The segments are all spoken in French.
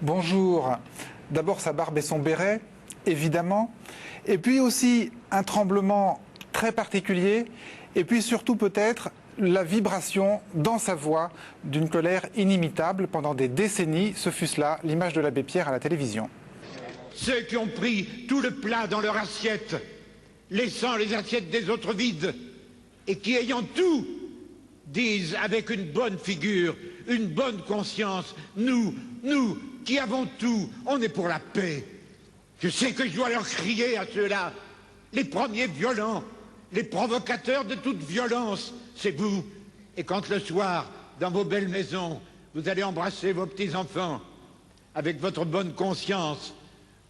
Bonjour. D'abord sa barbe et son béret, évidemment. Et puis aussi un tremblement très particulier. Et puis surtout peut-être la vibration dans sa voix d'une colère inimitable pendant des décennies. Ce fut cela, l'image de l'abbé Pierre à la télévision. Ceux qui ont pris tout le plat dans leur assiette, laissant les assiettes des autres vides, et qui, ayant tout, disent avec une bonne figure, une bonne conscience, nous qui avons tout, on est pour la paix. Je sais que je dois leur crier à ceux-là, les premiers violents, les provocateurs de toute violence, c'est vous. Et quand le soir, dans vos belles maisons, vous allez embrasser vos petits-enfants, avec votre bonne conscience,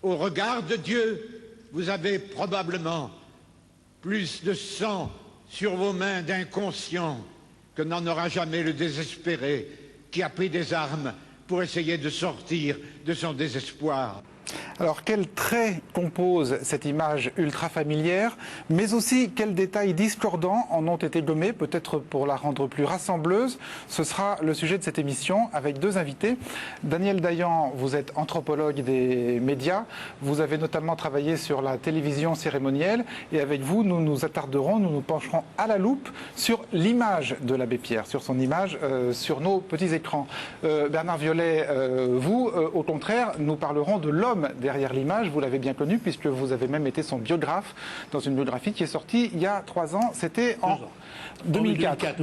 au regard de Dieu, vous avez probablement plus de sang sur vos mains d'inconscients que n'en aura jamais le désespéré qui a pris des armes pour essayer de sortir de son désespoir. Alors, quels traits composent cette image ultra familière, mais aussi quels détails discordants en ont été gommés, peut-être pour la rendre plus rassembleuse. Ce sera le sujet de cette émission avec deux invités. Daniel Dayan, vous êtes anthropologue des médias. Vous avez notamment travaillé sur la télévision cérémonielle. Et avec vous, nous nous attarderons, nous nous pencherons à la loupe sur l'image de l'abbé Pierre, sur son image sur nos petits écrans. Bernard Violet, vous, au contraire, nous parlerons de l'homme derrière l'image, vous l'avez bien connu puisque vous avez même été son biographe dans une biographie qui est sortie il y a 3 ans, c'était en 2004.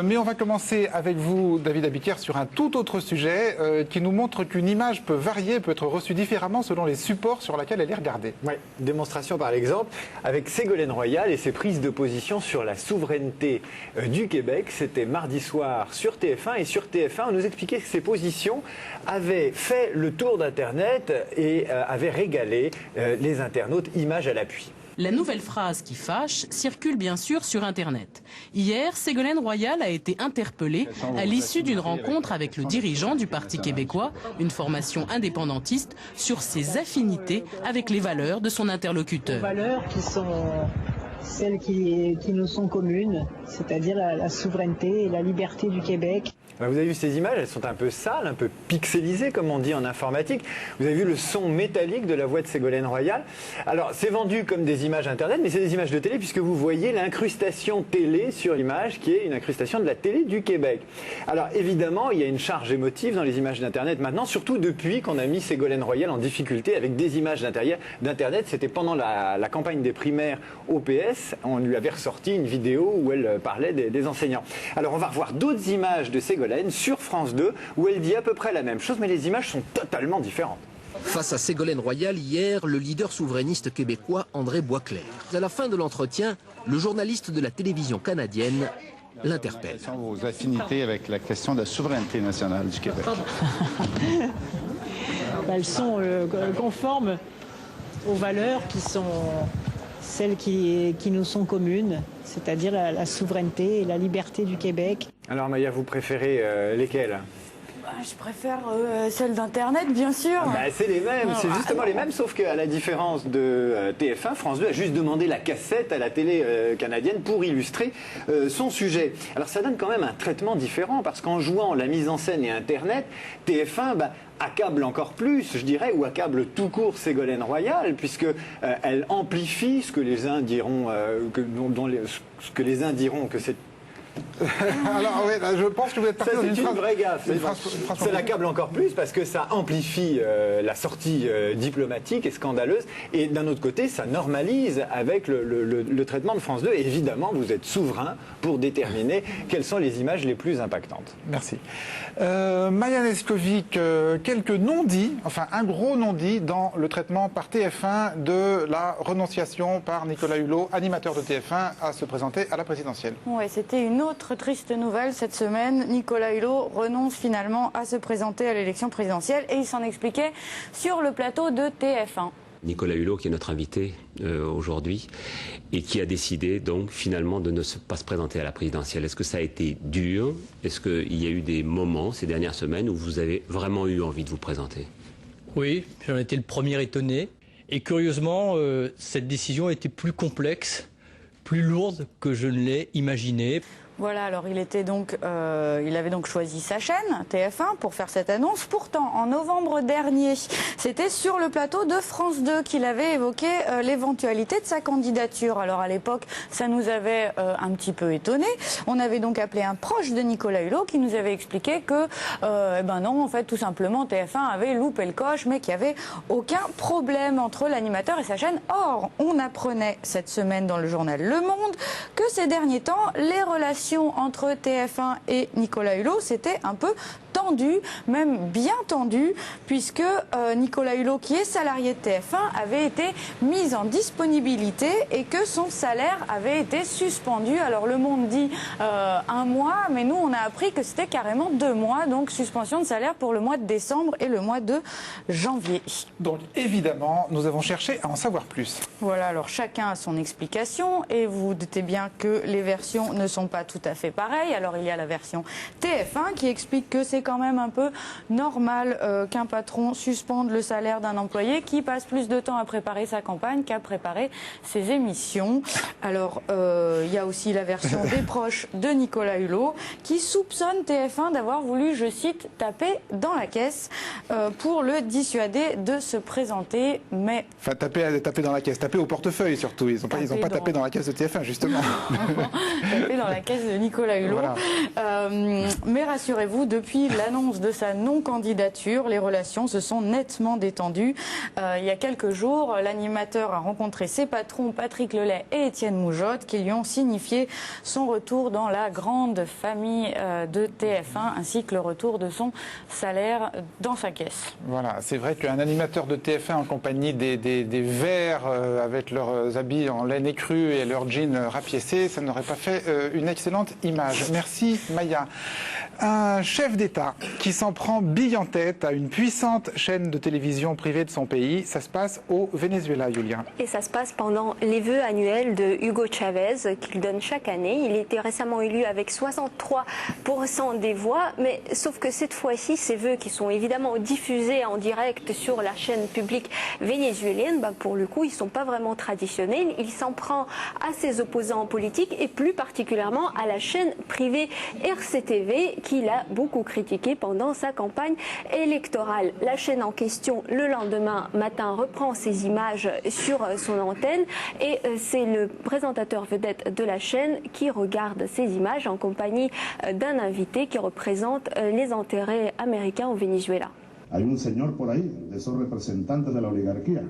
Mais on va commencer avec vous, David Abiquière, sur un tout autre sujet qui nous montre qu'une image peut varier, peut être reçue différemment selon les supports sur lesquels elle est regardée. Oui, démonstration par l'exemple avec Ségolène Royal et ses prises de position sur la souveraineté du Québec. C'était mardi soir sur TF1 et sur TF1 on nous expliquait que ces positions avaient fait le tour d'Internet et avaient régalé les internautes, images à l'appui. La nouvelle phrase qui fâche circule bien sûr sur Internet. Hier, Ségolène Royal a été interpellée à l'issue d'une rencontre avec le dirigeant du Parti québécois, une formation indépendantiste, sur ses affinités avec les valeurs de son interlocuteur. Valeurs qui sont celles qui nous sont communes, c'est-à-dire la souveraineté et la liberté du Québec. Vous avez vu ces images, elles sont un peu sales, un peu pixelisées comme on dit en informatique. Vous avez vu le son métallique de la voix de Ségolène Royal. Alors c'est vendu comme des images internet, mais c'est des images de télé puisque vous voyez l'incrustation télé sur l'image qui est une incrustation de la télé du Québec. Alors évidemment, il y a une charge émotive dans les images d'internet maintenant, surtout depuis qu'on a mis Ségolène Royal en difficulté avec des images d'internet. C'était pendant la campagne des primaires au PS, on lui avait ressorti une vidéo où elle parlait des enseignants. Alors on va revoir d'autres images de Ségolène sur France 2 où elle dit à peu près la même chose, mais les images sont totalement différentes. Face à Ségolène Royal, hier, le leader souverainiste québécois André Boisclair. À la fin de l'entretien, le journaliste de la télévision canadienne l'interpelle. Quelles sont vos affinités avec la question de la souveraineté nationale du Québec? Elles sont conformes aux valeurs qui sont celles qui nous sont communes, c'est-à-dire la souveraineté et la liberté du Québec. Alors Maya, vous préférez lesquelles? Je préfère celle d'Internet, bien sûr. C'est les mêmes, c'est justement les mêmes, sauf qu'à la différence de TF1, France 2 a juste demandé la cassette à la télé canadienne pour illustrer son sujet. Alors ça donne quand même un traitement différent, parce qu'en jouant la mise en scène et Internet, TF1 accable encore plus, je dirais, ou accable tout court Ségolène Royal, puisque elle amplifie ce que les uns diront, ce que les uns diront que c'est. Alors oui, je pense que vous êtes parti dans une vraie gaffe. Ça l'accable encore plus parce que ça amplifie la sortie diplomatique et scandaleuse. Et d'un autre côté, ça normalise avec le traitement de France 2. Et évidemment, vous êtes souverain pour déterminer quelles sont les images les plus impactantes. Merci. Maya Neskovic, quelques non-dits, enfin un gros non-dit dans le traitement par TF1 de la renonciation par Nicolas Hulot, animateur de TF1, à se présenter à la présidentielle. Oui, c'était une autre triste nouvelle cette semaine. Nicolas Hulot renonce finalement à se présenter à l'élection présidentielle et il s'en expliquait sur le plateau de TF1. Nicolas Hulot, qui est notre invité aujourd'hui, et qui a décidé donc finalement de ne pas se présenter à la présidentielle. Est-ce que ça a été dur? Est-ce qu'il y a eu des moments ces dernières semaines où vous avez vraiment eu envie de vous présenter? Oui, j'en étais le premier étonné. Et curieusement, cette décision était plus complexe, plus lourde que je ne l'ai imaginé. Voilà, alors il avait donc choisi sa chaîne, TF1, pour faire cette annonce. Pourtant, en novembre dernier, c'était sur le plateau de France 2 qu'il avait évoqué l'éventualité de sa candidature. Alors à l'époque, ça nous avait un petit peu étonnés. On avait donc appelé un proche de Nicolas Hulot qui nous avait expliqué que, non, en fait, tout simplement, TF1 avait loupé le coche, mais qu'il n'y avait aucun problème entre l'animateur et sa chaîne. Or, on apprenait cette semaine dans le journal Le Monde que ces derniers temps, les relations entre TF1 et Nicolas Hulot, c'était un peu tendu, même bien tendu, puisque Nicolas Hulot, qui est salarié de TF1, avait été mis en disponibilité et que son salaire avait été suspendu. Alors Le Monde dit 1 mois, mais nous on a appris que c'était carrément 2 mois, donc suspension de salaire pour le mois de décembre et le mois de janvier. Donc évidemment, nous avons cherché à en savoir plus. Voilà, alors chacun a son explication et vous vous doutez bien que les versions ne sont pas tout à fait pareilles. Alors il y a la version TF1 qui explique que c'est quand même un peu normal qu'un patron suspende le salaire d'un employé qui passe plus de temps à préparer sa campagne qu'à préparer ses émissions. Alors il y a aussi la version des proches de Nicolas Hulot qui soupçonne TF1 d'avoir voulu, je cite, taper dans la caisse pour le dissuader de se présenter. Mais enfin, taper dans la caisse, taper au portefeuille surtout. Ils n'ont pas tapé dans la caisse de TF1 justement. Taper dans la caisse de Nicolas Hulot. Voilà. Mais rassurez-vous, depuis l'annonce de sa non-candidature, les relations se sont nettement détendues. Il y a quelques jours, l'animateur a rencontré ses patrons Patrick Lelay et Étienne Moujotte qui lui ont signifié son retour dans la grande famille de TF1 ainsi que le retour de son salaire dans sa caisse. Voilà, c'est vrai qu'un animateur de TF1 en compagnie des Verts avec leurs habits en laine écrue et leurs jeans rapiécés, ça n'aurait pas fait une excellente image. Merci Maya. Un chef d'État qui s'en prend bille en tête à une puissante chaîne de télévision privée de son pays, ça se passe au Venezuela, Julia. Et ça se passe pendant les vœux annuels de Hugo Chavez qu'il donne chaque année. Il était récemment élu avec 63% des voix, mais sauf que cette fois-ci, ces vœux qui sont évidemment diffusés en direct sur la chaîne publique vénézuélienne, pour le coup, ils ne sont pas vraiment traditionnels. Il s'en prend à ses opposants politiques et plus particulièrement à la chaîne privée RCTV qu'il a beaucoup critiqué pendant sa campagne électorale. La chaîne en question, le lendemain matin, reprend ses images sur son antenne et c'est le présentateur vedette de la chaîne qui regarde ces images en compagnie d'un invité qui représente les intérêts américains au Venezuela. Hay un señor por ahí, de esos representantes de la oligarquía,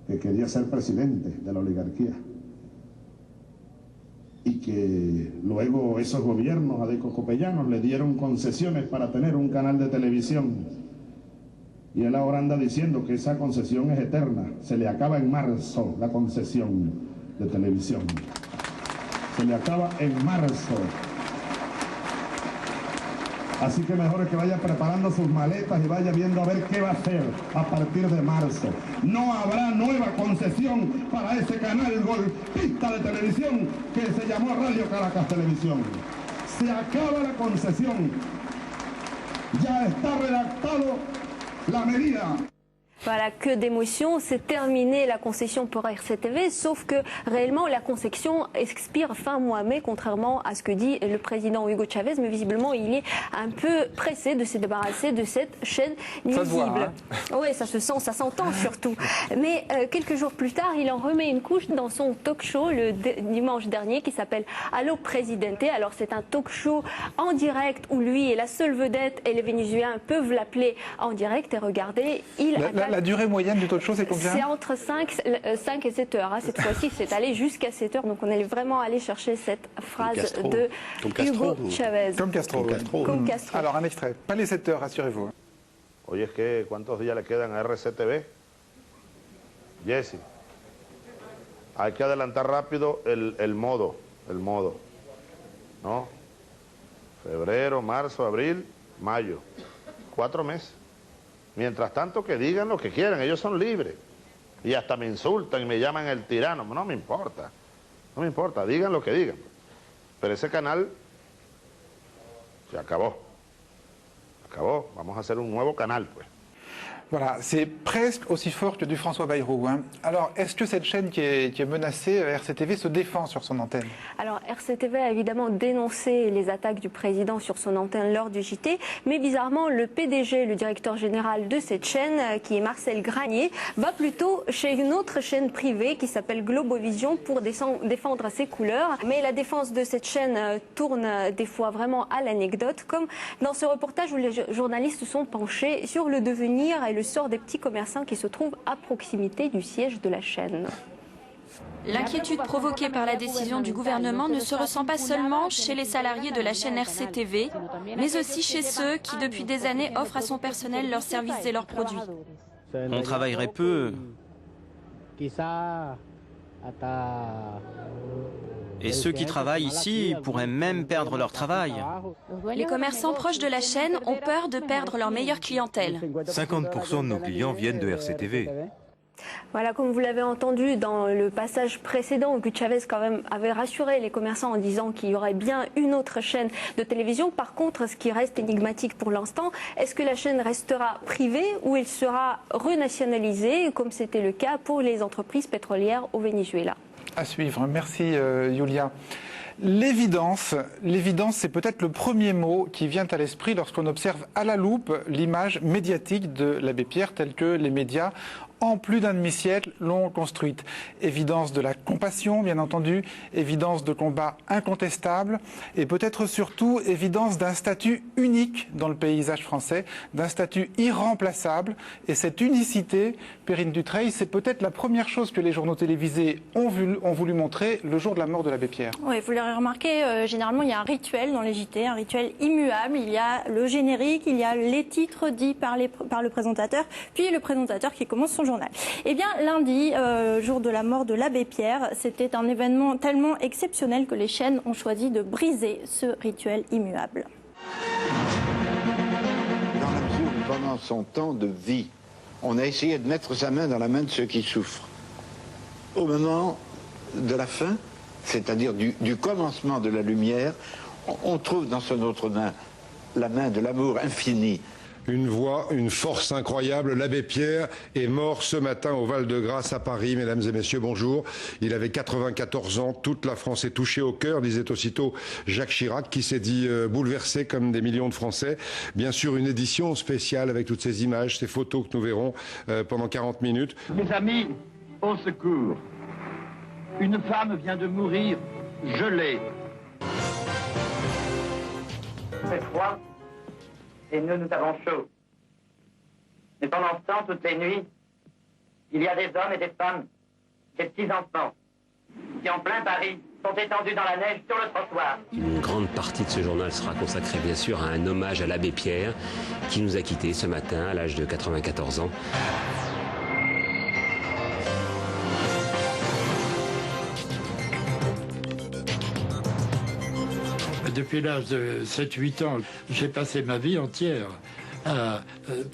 que quería ser presidente de la oligarquía. Y que luego esos gobiernos adecocopellanos le dieron concesiones para tener un canal de televisión. Y él ahora anda diciendo que esa concesión es eterna. Se le acaba en marzo la concesión de televisión. Se le acaba en marzo. Así que mejor es que vaya preparando sus maletas y vaya viendo a ver qué va a hacer a partir de marzo. No habrá nueva concesión para ese canal golpista de televisión que se llamó Radio Caracas Televisión. Se acaba la concesión. Ya está redactado la medida. Voilà, que d'émotion, c'est terminé la concession pour RCTV, sauf que réellement la concession expire fin mois mai, contrairement à ce que dit le président Hugo Chavez, mais visiblement il est un peu pressé de se débarrasser de cette chaîne nuisible. Ça se voit, hein. Oui, ça se sent, ça s'entend surtout. Mais quelques jours plus tard, il en remet une couche dans son talk show le dimanche dernier qui s'appelle Allo Presidente. Alors c'est un talk show en direct où lui est la seule vedette et les Vénézuéliens peuvent l'appeler en direct et regarder, il La durée moyenne du talk show, c'est combien? C'est entre 5 et 7 heures. Hein. Cette fois-ci, c'est allé jusqu'à 7 heures. Donc, on est vraiment allé chercher cette phrase de Hugo Chavez. Comme Castro. Comme Castro. Alors, un extrait. Pas les 7 heures, rassurez-vous. Oye, es que ¿cuántos días le quedan a RCTV? Jesse, hay que adelantar rápido el modo. No. Febrero, marzo, abril, mayo. 4 meses. Mientras tanto que digan lo que quieran, ellos son libres. Y hasta me insultan y me llaman el tirano. No me importa. No me importa, digan lo que digan. Pero ese canal se acabó. Acabó. Vamos a hacer un nuevo canal, pues. Voilà, c'est presque aussi fort que du François Bayrou. Hein. Alors, est-ce que cette chaîne qui est menacée, RCTV, se défend sur son antenne? Alors, RCTV a évidemment dénoncé les attaques du président sur son antenne lors du JT, mais bizarrement, le PDG, le directeur général de cette chaîne, qui est Marcel Granier, va plutôt chez une autre chaîne privée qui s'appelle Globovision pour défendre ses couleurs. Mais la défense de cette chaîne tourne des fois vraiment à l'anecdote, comme dans ce reportage où les journalistes sont penchés sur le devenir et le sort des petits commerçants qui se trouvent à proximité du siège de la chaîne. L'inquiétude provoquée par la décision du gouvernement ne se ressent pas seulement chez les salariés de la chaîne RCTV, mais aussi chez ceux qui, depuis des années, offrent à son personnel leurs services et leurs produits. On travaillerait peu. Et ceux qui travaillent ici pourraient même perdre leur travail. Les commerçants proches de la chaîne ont peur de perdre leur meilleure clientèle. 50% de nos clients viennent de RCTV. Voilà, comme vous l'avez entendu dans le passage précédent, Hugo Chavez quand même avait rassuré les commerçants en disant qu'il y aurait bien une autre chaîne de télévision. Par contre, ce qui reste énigmatique pour l'instant, est-ce que la chaîne restera privée ou elle sera renationalisée, comme c'était le cas pour les entreprises pétrolières au Venezuela? À suivre. Merci Yulia. L'évidence, c'est peut-être le premier mot qui vient à l'esprit lorsqu'on observe à la loupe l'image médiatique de l'abbé Pierre telle que les médias en plus d'un demi-siècle l'ont construite. Évidence de la compassion, bien entendu, évidence de combat incontestable et peut-être surtout évidence d'un statut unique dans le paysage français, d'un statut irremplaçable. Et cette unicité, Perrine Dutreil, c'est peut-être la première chose que les journaux télévisés ont voulu montrer le jour de la mort de l'abbé Pierre. Oui, vous l'aurez remarqué, généralement il y a un rituel dans les JT, un rituel immuable. Il y a le générique, il y a les titres dits par le présentateur, puis le présentateur qui commence son journal. Eh bien, lundi, jour de la mort de l'abbé Pierre, c'était un événement tellement exceptionnel que les chaînes ont choisi de briser ce rituel immuable. Dans la mesure où pendant son temps de vie, on a essayé de mettre sa main dans la main de ceux qui souffrent. Au moment de la fin, c'est-à-dire du commencement de la lumière, on trouve dans son autre main la main de l'amour infini. Une voix, une force incroyable. L'abbé Pierre est mort ce matin au Val-de-Grâce à Paris. Mesdames et messieurs, bonjour. Il avait 94 ans. Toute la France est touchée au cœur, disait aussitôt Jacques Chirac, qui s'est dit bouleversé comme des millions de Français. Bien sûr, une édition spéciale avec toutes ces images, ces photos que nous verrons pendant 40 minutes. Mes amis, au secours. Une femme vient de mourir gelée. C'est froid. Et nous avons chaud. Mais pendant ce temps, toutes les nuits, il y a des hommes et des femmes, des petits-enfants, qui en plein Paris sont étendus dans la neige sur le trottoir. Une grande partie de ce journal sera consacrée bien sûr à un hommage à l'abbé Pierre, qui nous a quittés ce matin à l'âge de 94 ans. Depuis l'âge de 7-8 ans, j'ai passé ma vie entière à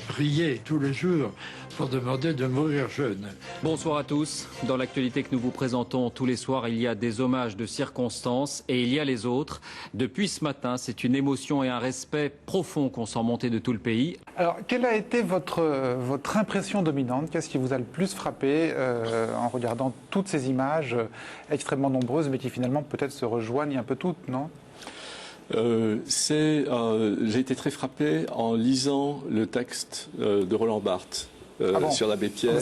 prier tous les jours pour demander de mourir jeune. Bonsoir à tous. Dans l'actualité que nous vous présentons tous les soirs, il y a des hommages de circonstances et il y a les autres. Depuis ce matin, c'est une émotion et un respect profond qu'on sent monter de tout le pays. Alors, quelle a été votre impression dominante? Qu'est-ce qui vous a le plus frappé en regardant toutes ces images extrêmement nombreuses, mais qui finalement peut-être se rejoignent un peu toutes, non? J'ai été très frappé en lisant le texte de Roland Barthes sur l'abbé Pierre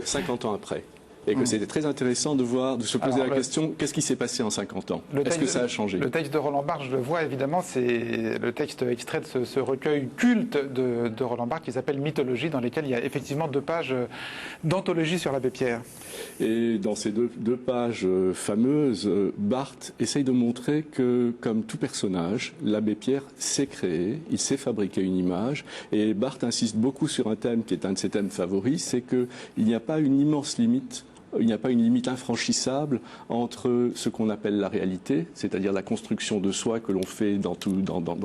50 ans après. Et que c'était très intéressant de se poser la question, qu'est-ce qui s'est passé en 50 ans? Est-ce que ça a changé? Le texte de Roland Barthes, je le vois évidemment, c'est le texte extrait de ce recueil culte de Roland Barthes qui s'appelle Mythologie, dans lequel il y a effectivement 2 pages d'anthologie sur l'abbé Pierre. Et dans ces deux pages fameuses, Barthes essaye de montrer que, comme tout personnage, l'abbé Pierre sait créer, il sait fabriquer une image. Et Barthes insiste beaucoup sur un thème qui est un de ses thèmes favoris, c'est qu'il n'y a pas une immense limite il n'y a pas une limite infranchissable entre ce qu'on appelle la réalité, c'est-à-dire la construction de soi que l'on fait dans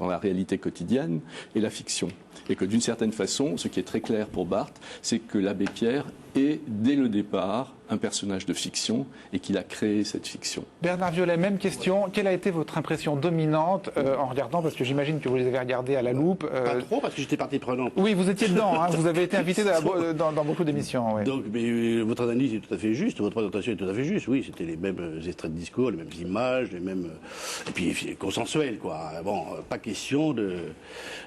la réalité quotidienne, et la fiction. Et que d'une certaine façon, ce qui est très clair pour Barthes, c'est que l'abbé Pierre est, dès le départ, un personnage de fiction et qu'il a créé cette fiction. Bernard Violet, même question. Quelle a été votre impression dominante en regardant, parce que j'imagine que vous les avez regardés à la loupe Pas trop, parce que j'étais partie prenante. Oui, vous étiez dedans, hein, vous avez été invité dans beaucoup d'émissions. Ouais. Donc, mais, votre analyse est tout à fait juste, votre présentation est tout à fait juste. Oui, c'était les mêmes extraits de discours, les mêmes images, les mêmes... Et puis consensuels, quoi. Bon, pas question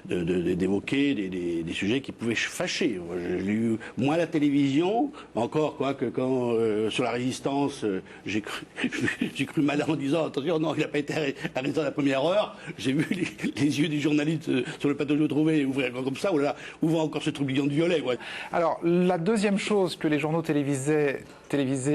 d'évoquer des sujets qui pouvaient fâcher. Je l'ai eu moins à la télévision, encore quoi que quand sur la résistance, j'ai cru malin en disant attention, non, il n'a pas été arrêté à la première heure. J'ai vu les yeux des journalistes sur le plateau que je trouvais ouvrir comme ça. Oh là là, où va encore ce troublion de violet, ouais. Alors, la deuxième chose que les journaux télévisés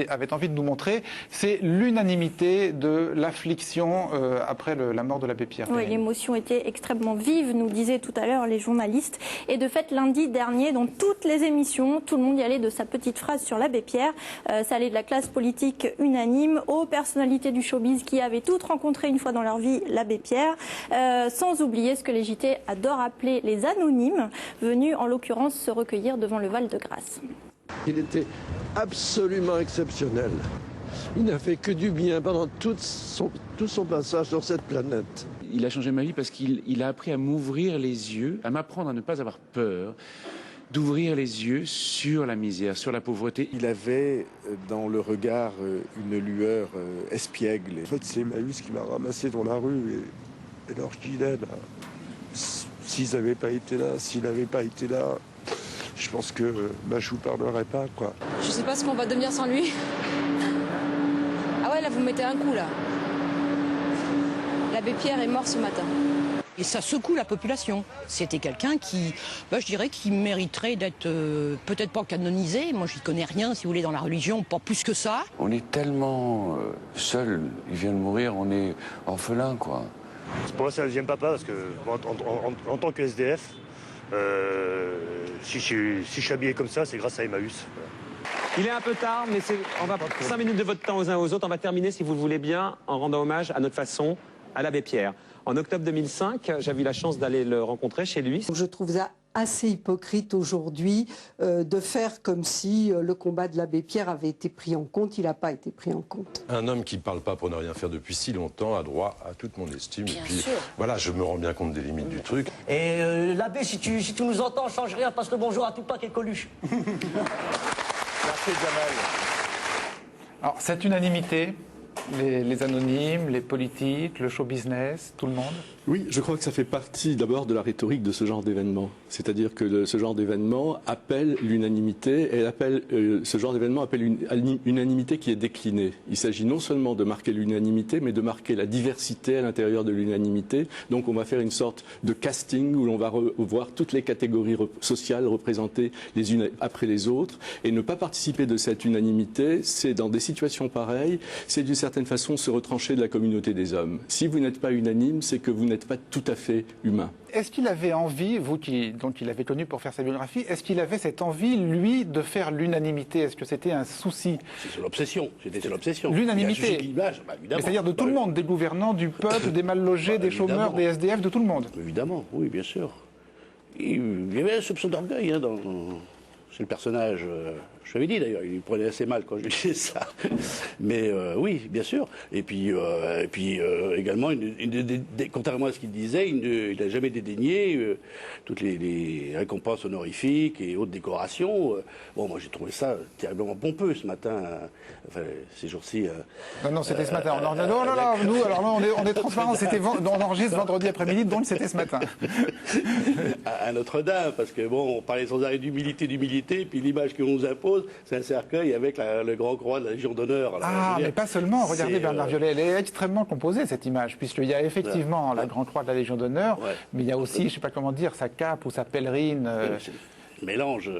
avaient envie de nous montrer, c'est l'unanimité de l'affliction après la mort de l'abbé Pierre. Oui, l'émotion était extrêmement vive, nous disaient tout à l'heure les journalistes. Et de fait, lundi dernier, dans toutes les émissions, tout le monde y allait de sa petite phrase sur l'abbé Pierre. Ça allait de la classe politique unanime aux personnalités du showbiz qui avaient toutes rencontré une fois dans leur vie l'abbé Pierre. Sans oublier ce que les JT adorent appeler les anonymes, venus en l'occurrence se recueillir devant le Val-de-Grâce. Il était absolument exceptionnel. Il n'a fait que du bien pendant tout son passage sur cette planète. Il a changé ma vie parce qu'il a appris à m'ouvrir les yeux, à m'apprendre à ne pas avoir peur, d'ouvrir les yeux sur la misère, sur la pauvreté. Il avait dans le regard une lueur espiègle. En fait, c'est Emmaüs qui m'a ramassé dans la rue et l'orchidée, s'il n'avait pas été là, je pense que Machou parlerait pas, quoi. Je sais pas ce qu'on va devenir sans lui. Ah ouais, là, vous mettez un coup, là. L'abbé Pierre est mort ce matin. Et ça secoue la population. C'était quelqu'un qui, je dirais, qui mériterait d'être peut-être pas canonisé. Moi, je n'y connais rien, si vous voulez, dans la religion, pas plus que ça. On est tellement seul. Il vient de mourir, on est orphelin, quoi. Pour moi, c'est un deuxième papa, parce que en tant que SDF, si je suis habillé comme ça, c'est grâce à Emmaüs. Il est un peu tard, mais on va prendre 5 minutes de votre temps aux uns aux autres. On va terminer, si vous le voulez bien, en rendant hommage à notre façon à l'abbé Pierre. En octobre 2005, j'avais eu la chance d'aller le rencontrer chez lui. Je trouve ça assez hypocrite aujourd'hui de faire comme si le combat de l'abbé Pierre avait été pris en compte. Il n'a pas été pris en compte. Un homme qui ne parle pas pour ne rien faire depuis si longtemps a droit à toute mon estime. Bien et puis, sûr. voilà, je me rends bien compte des limites du truc. Et l'abbé, si tu nous entends, change rien, passe le bonjour à Tupac et Coluche. Merci Jamel. Alors, cette unanimité, les anonymes, les politiques, le show business, tout le monde? Oui, je crois que ça fait partie d'abord de la rhétorique de ce genre d'événement. C'est-à-dire que ce genre d'événement appelle l'unanimité et ce genre d'événement appelle une unanimité qui est déclinée. Il s'agit non seulement de marquer l'unanimité, mais de marquer la diversité à l'intérieur de l'unanimité. Donc on va faire une sorte de casting où l'on va voir toutes les catégories sociales représentées les unes après les autres. Et ne pas participer de cette unanimité, c'est dans des situations pareilles, c'est d'une certaine façon se retrancher de la communauté des hommes. Si vous n'êtes pas unanime, c'est que vous n'êtes pas tout à fait humain. Est-ce qu'il avait envie, vous qui l'avez connu pour faire sa biographie, est-ce qu'il avait cette envie, lui, de faire l'unanimité? Est-ce que c'était un souci? C'est l'obsession, c'était l'obsession. L'unanimité, c'est-à-dire de tout le monde, des gouvernants, du peuple, des mal logés, des chômeurs, des SDF, de tout le monde. Évidemment, oui, bien sûr. Il y avait un soupçon d'orgueil chez le personnage. Je l'avais dit d'ailleurs, il prenait assez mal quand je lui disais ça. Mais oui, bien sûr. Et puis également, contrairement à ce qu'il disait, il n'a jamais dédaigné toutes les récompenses honorifiques et autres décorations. Bon, moi j'ai trouvé ça terriblement pompeux ce matin. Enfin, ces jours-ci. Non, c'était ce matin. Non, nous, alors là, on est transparents. On enregistre vendredi après-midi, donc c'était ce matin. À Notre-Dame, parce que bon, on parlait sans arrêt d'humilité, puis l'image que l'on nous impose, c'est un cercueil avec le grand croix de la Légion d'honneur. Mais pas seulement. Regardez Bernard Violet, elle est extrêmement composée cette image, puisqu'il y a effectivement la grande croix de la Légion d'honneur, mais il y a aussi, je ne sais pas comment dire, sa cape ou sa pèlerine. mélange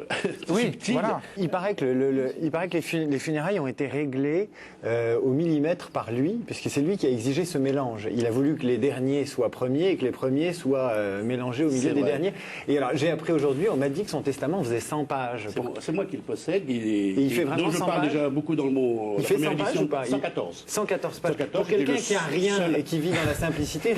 oui, subtil. Voilà. Il paraît que, les funérailles ont été réglées au millimètre par lui, puisque c'est lui qui a exigé ce mélange. Il a voulu que les derniers soient premiers et que les premiers soient mélangés au milieu des derniers. Et alors, j'ai appris aujourd'hui, on m'a dit que son testament faisait 100 pages. C'est moi qui le possède. Il fait vraiment 100 pages. Je parle déjà beaucoup dans le mot. Il fait 100 pages ou pas 114. 114 pages. Pour quelqu'un qui n'a rien et qui vit dans la simplicité,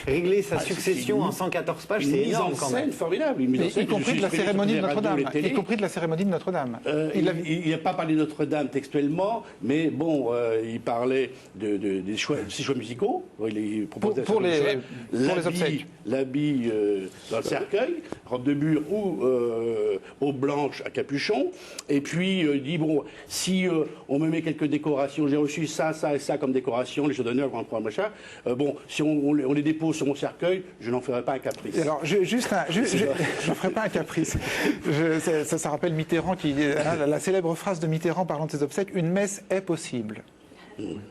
régler sa succession en 114 pages, c'est énorme quand même. Formidable. Y compris de la cérémonie de Notre-Dame. Y compris de la cérémonie de Notre-Dame. Il n'a pas parlé de Notre-Dame textuellement, mais bon, il parlait des choix musicaux. Il proposait pour les obsèques. L'habit dans le cercueil, robe de mur ou eau blanche à capuchon. Et puis il dit bon, si on me met quelques décorations, j'ai reçu ça, ça et ça comme décoration, les jeux d'honneur, grand croix, machin. Bon, si on les dépose sur mon cercueil, je n'en ferai pas un caprice. Alors, je ne ferai pas un caprice. Ça rappelle Mitterrand, la célèbre phrase de Mitterrand parlant de ses obsèques, une messe est possible.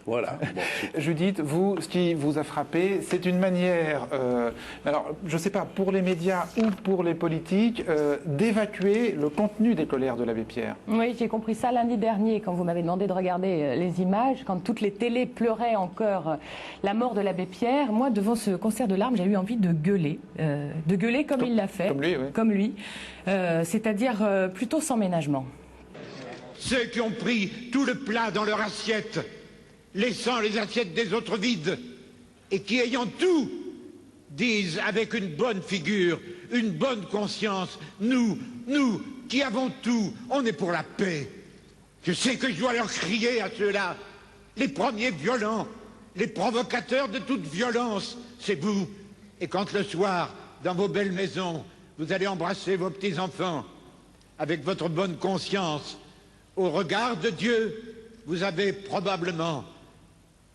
Voilà. Bon. Judith, vous, ce qui vous a frappé, c'est une manière, alors je ne sais pas, pour les médias ou pour les politiques, d'évacuer le contenu des colères de l'abbé Pierre. Oui, j'ai compris ça lundi dernier, quand vous m'avez demandé de regarder les images, quand toutes les télés pleuraient encore la mort de l'abbé Pierre. Moi, devant ce concert de larmes, j'ai eu envie de gueuler comme il l'a fait. Comme lui, oui. Comme lui. C'est-à-dire plutôt sans ménagement. Ceux qui ont pris tout le plat dans leur assiette, laissant les assiettes des autres vides, et qui, ayant tout, disent avec une bonne figure, une bonne conscience, nous, qui avons tout, on est pour la paix. Je sais que je dois leur crier à ceux-là, les premiers violents, les provocateurs de toute violence, c'est vous. Et quand le soir, dans vos belles maisons, vous allez embrasser vos petits-enfants, avec votre bonne conscience, au regard de Dieu, vous avez probablement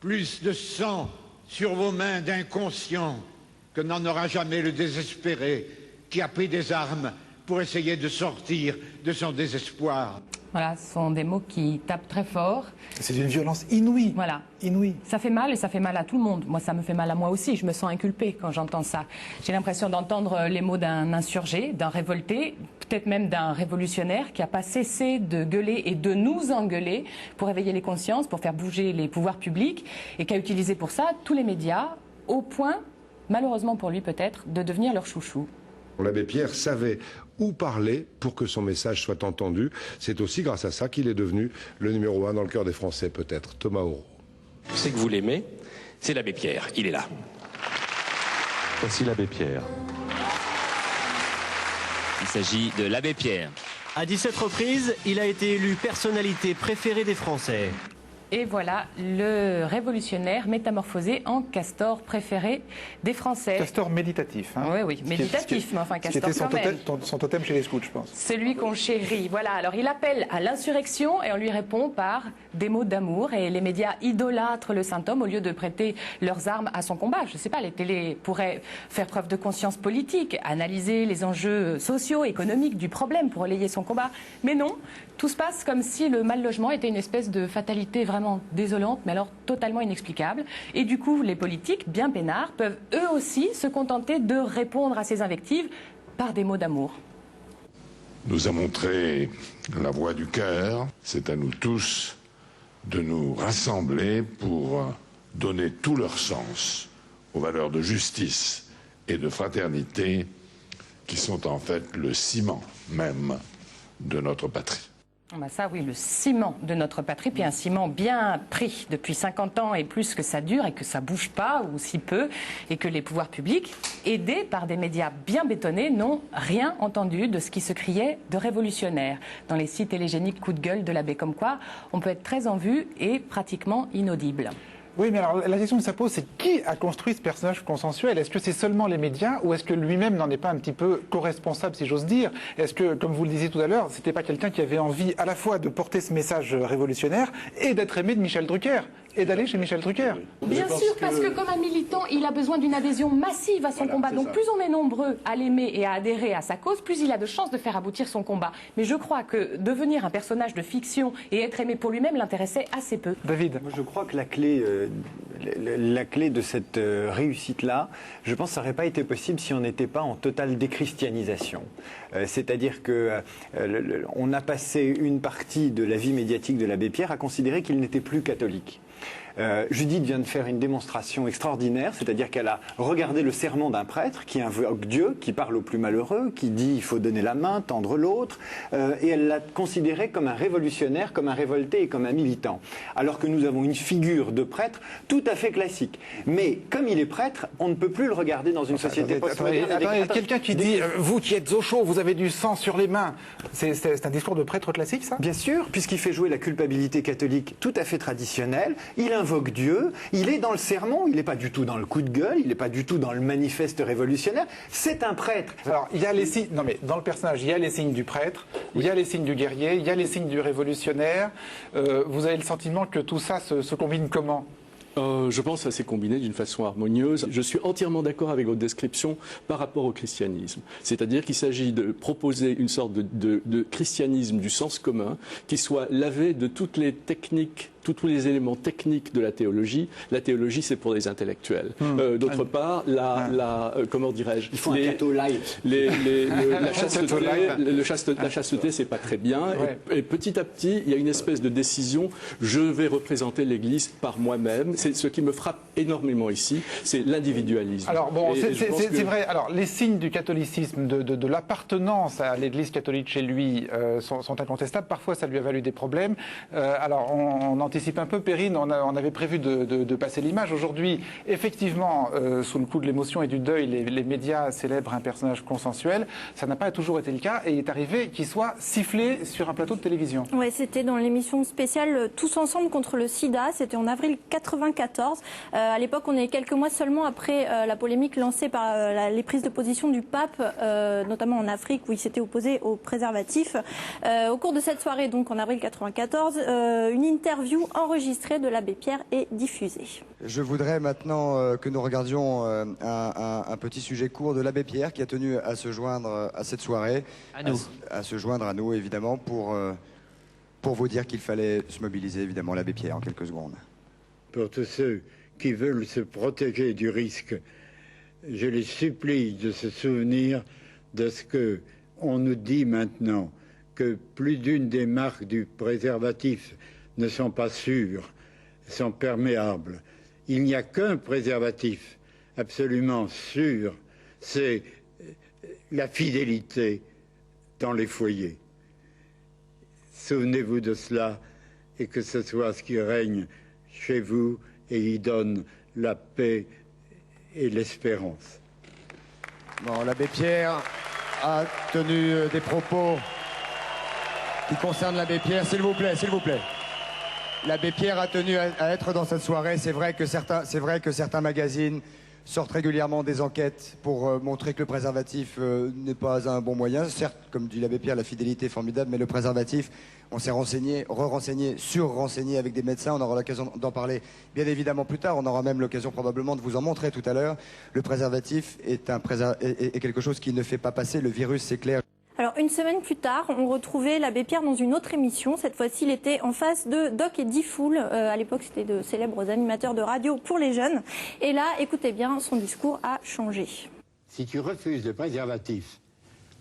plus de sang sur vos mains d'inconscient que n'en aura jamais le désespéré qui a pris des armes pour essayer de sortir de son désespoir. Voilà, ce sont des mots qui tapent très fort. C'est une violence inouïe. Voilà. Inouïe. Ça fait mal et ça fait mal à tout le monde. Moi, ça me fait mal à moi aussi. Je me sens inculpée quand j'entends ça. J'ai l'impression d'entendre les mots d'un insurgé, d'un révolté, peut-être même d'un révolutionnaire qui n'a pas cessé de gueuler et de nous engueuler pour éveiller les consciences, pour faire bouger les pouvoirs publics et qui a utilisé pour ça tous les médias au point, malheureusement pour lui peut-être, de devenir leur chouchou. L'abbé Pierre savait où parler pour que son message soit entendu. C'est aussi grâce à ça qu'il est devenu le numéro 1 dans le cœur des Français, peut-être. Thomas Auro. C'est que vous l'aimez, c'est l'abbé Pierre. Il est là. Voici l'abbé Pierre. Il s'agit de l'abbé Pierre. À 17 reprises, il a été élu personnalité préférée des Français. Et voilà le révolutionnaire métamorphosé en castor préféré des Français. Castor méditatif. Hein. Oui, méditatif, mais enfin castor quand même. C'était son totem chez les scouts, je pense. Celui qu'on chérit. Voilà, alors il appelle à l'insurrection et on lui répond par des mots d'amour. Et les médias idolâtrent le saint homme au lieu de prêter leurs armes à son combat. Je ne sais pas, les télés pourraient faire preuve de conscience politique, analyser les enjeux sociaux, économiques du problème pour relayer son combat. Mais non, tout se passe comme si le mal-logement était une espèce de fatalité vraiment désolante, mais alors totalement inexplicable. Et du coup, les politiques, bien peinards, peuvent eux aussi se contenter de répondre à ces invectives par des mots d'amour. Nous a montré la voie du cœur. C'est à nous tous de nous rassembler pour donner tout leur sens aux valeurs de justice et de fraternité qui sont en fait le ciment même de notre patrie. Ben ça oui, le ciment de notre patrie, puis un ciment bien pris depuis 50 ans et plus que ça dure et que ça bouge pas ou si peu et que les pouvoirs publics, aidés par des médias bien bétonnés, n'ont rien entendu de ce qui se criait de révolutionnaire dans les sites télégéniques coup de gueule de l'abbé. Comme quoi, on peut être très en vue et pratiquement inaudible. Oui, mais alors la question que ça pose, c'est qui a construit ce personnage consensuel? Est-ce que c'est seulement les médias ou est-ce que lui-même n'en est pas un petit peu co-responsable, si j'ose dire? Est-ce que, comme vous le disiez tout à l'heure, c'était pas quelqu'un qui avait envie à la fois de porter ce message révolutionnaire et d'être aimé de Michel Drucker, et d'aller chez Michel Drucker. Bien sûr, parce que comme un militant, il a besoin d'une adhésion massive à son combat. Donc plus on est nombreux à l'aimer et à adhérer à sa cause, plus il a de chances de faire aboutir son combat. Mais je crois que devenir un personnage de fiction et être aimé pour lui-même l'intéressait assez peu. David, moi je crois que la clé de cette réussite-là, je pense que ça n'aurait pas été possible si on n'était pas en totale déchristianisation. C'est-à-dire qu'on a passé une partie de la vie médiatique de l'abbé Pierre à considérer qu'il n'était plus catholique. Judith vient de faire une démonstration extraordinaire, c'est-à-dire qu'elle a regardé le sermon d'un prêtre qui invoque Dieu, qui parle aux plus malheureux, qui dit il faut donner la main, tendre l'autre, et elle l'a considéré comme un révolutionnaire, comme un révolté et comme un militant. Alors que nous avons une figure de prêtre tout à fait classique. Mais comme il est prêtre, on ne peut plus le regarder dans une société postmoderne. Quelqu'un qui dit vous qui êtes au chaud, vous avez du sang sur les mains, c'est un discours de prêtre classique, ça? Bien sûr, puisqu'il fait jouer la culpabilité catholique tout à fait traditionnelle. Il invoque Dieu, il est dans le sermon, il n'est pas du tout dans le coup de gueule, il n'est pas du tout dans le manifeste révolutionnaire, c'est un prêtre. Alors, il y a les signes, non mais dans le personnage, il y a les signes du prêtre, il y a les signes du guerrier, il y a les signes du révolutionnaire. Vous avez le sentiment que tout ça se combine comment ? Je pense que ça s'est combiné d'une façon harmonieuse. Je suis entièrement d'accord avec votre description par rapport au christianisme. C'est-à-dire qu'il s'agit de proposer une sorte de christianisme du sens commun qui soit lavé de toutes les techniques, tous les éléments techniques de la théologie. La théologie, c'est pour les intellectuels. D'autre part, comment dirais-je, il faut un catho light. La chasteté, c'est pas très bien. Ouais. Et petit à petit, il y a une espèce de décision. Je vais représenter l'Église par moi-même. C'est ce qui me frappe énormément ici, c'est l'individualisme. Alors bon, c'est vrai. Alors les signes du catholicisme, de l'appartenance à l'Église catholique chez lui sont incontestables. Parfois, ça lui a valu des problèmes. Alors on anticipe un peu, Perrine. On avait prévu de passer l'image. Aujourd'hui, effectivement, sous le coup de l'émotion et du deuil, les médias célèbrent un personnage consensuel. Ça n'a pas toujours été le cas, et il est arrivé qu'il soit sifflé sur un plateau de télévision. Ouais, c'était dans l'émission spéciale Tous ensemble contre le SIDA. C'était en avril 94. À l'époque, on est quelques mois seulement après la polémique lancée par les prises de position du pape, notamment en Afrique, où il s'était opposé aux préservatifs. Au cours de cette soirée, donc en avril 94, une interview enregistrée de l'abbé Pierre est diffusée. Je voudrais maintenant que nous regardions un petit sujet court de l'abbé Pierre qui a tenu à se joindre à cette soirée. À se joindre à nous, évidemment, pour vous dire qu'il fallait se mobiliser, évidemment, l'abbé Pierre, en quelques secondes. Pour tous ceux qui veulent se protéger du risque, je les supplie de se souvenir de ce que on nous dit maintenant, que plus d'une des marques du préservatif ne sont pas sûres, sont perméables. Il n'y a qu'un préservatif absolument sûr, c'est la fidélité dans les foyers. Souvenez-vous de cela et que ce soit ce qui règne chez vous et y donne la paix et l'espérance. Bon, l'abbé Pierre a tenu des propos qui concernent l'abbé Pierre. S'il vous plaît, s'il vous plaît. L'abbé Pierre a tenu à être dans cette soirée. C'est vrai que certains magazines sortent régulièrement des enquêtes pour montrer que le préservatif n'est pas un bon moyen. Certes, comme dit l'abbé Pierre, la fidélité est formidable, mais le préservatif, on s'est renseigné, re-renseigné, sur-renseigné avec des médecins. On aura l'occasion d'en parler bien évidemment plus tard. On aura même l'occasion probablement de vous en montrer tout à l'heure. Le préservatif est quelque chose qui ne fait pas passer le virus, c'est clair. Alors, une semaine plus tard, on retrouvait l'abbé Pierre dans une autre émission. Cette fois-ci, il était en face de Doc et Diffoul. À l'époque, c'était de célèbres animateurs de radio pour les jeunes. Et là, écoutez bien, son discours a changé. Si tu refuses le préservatif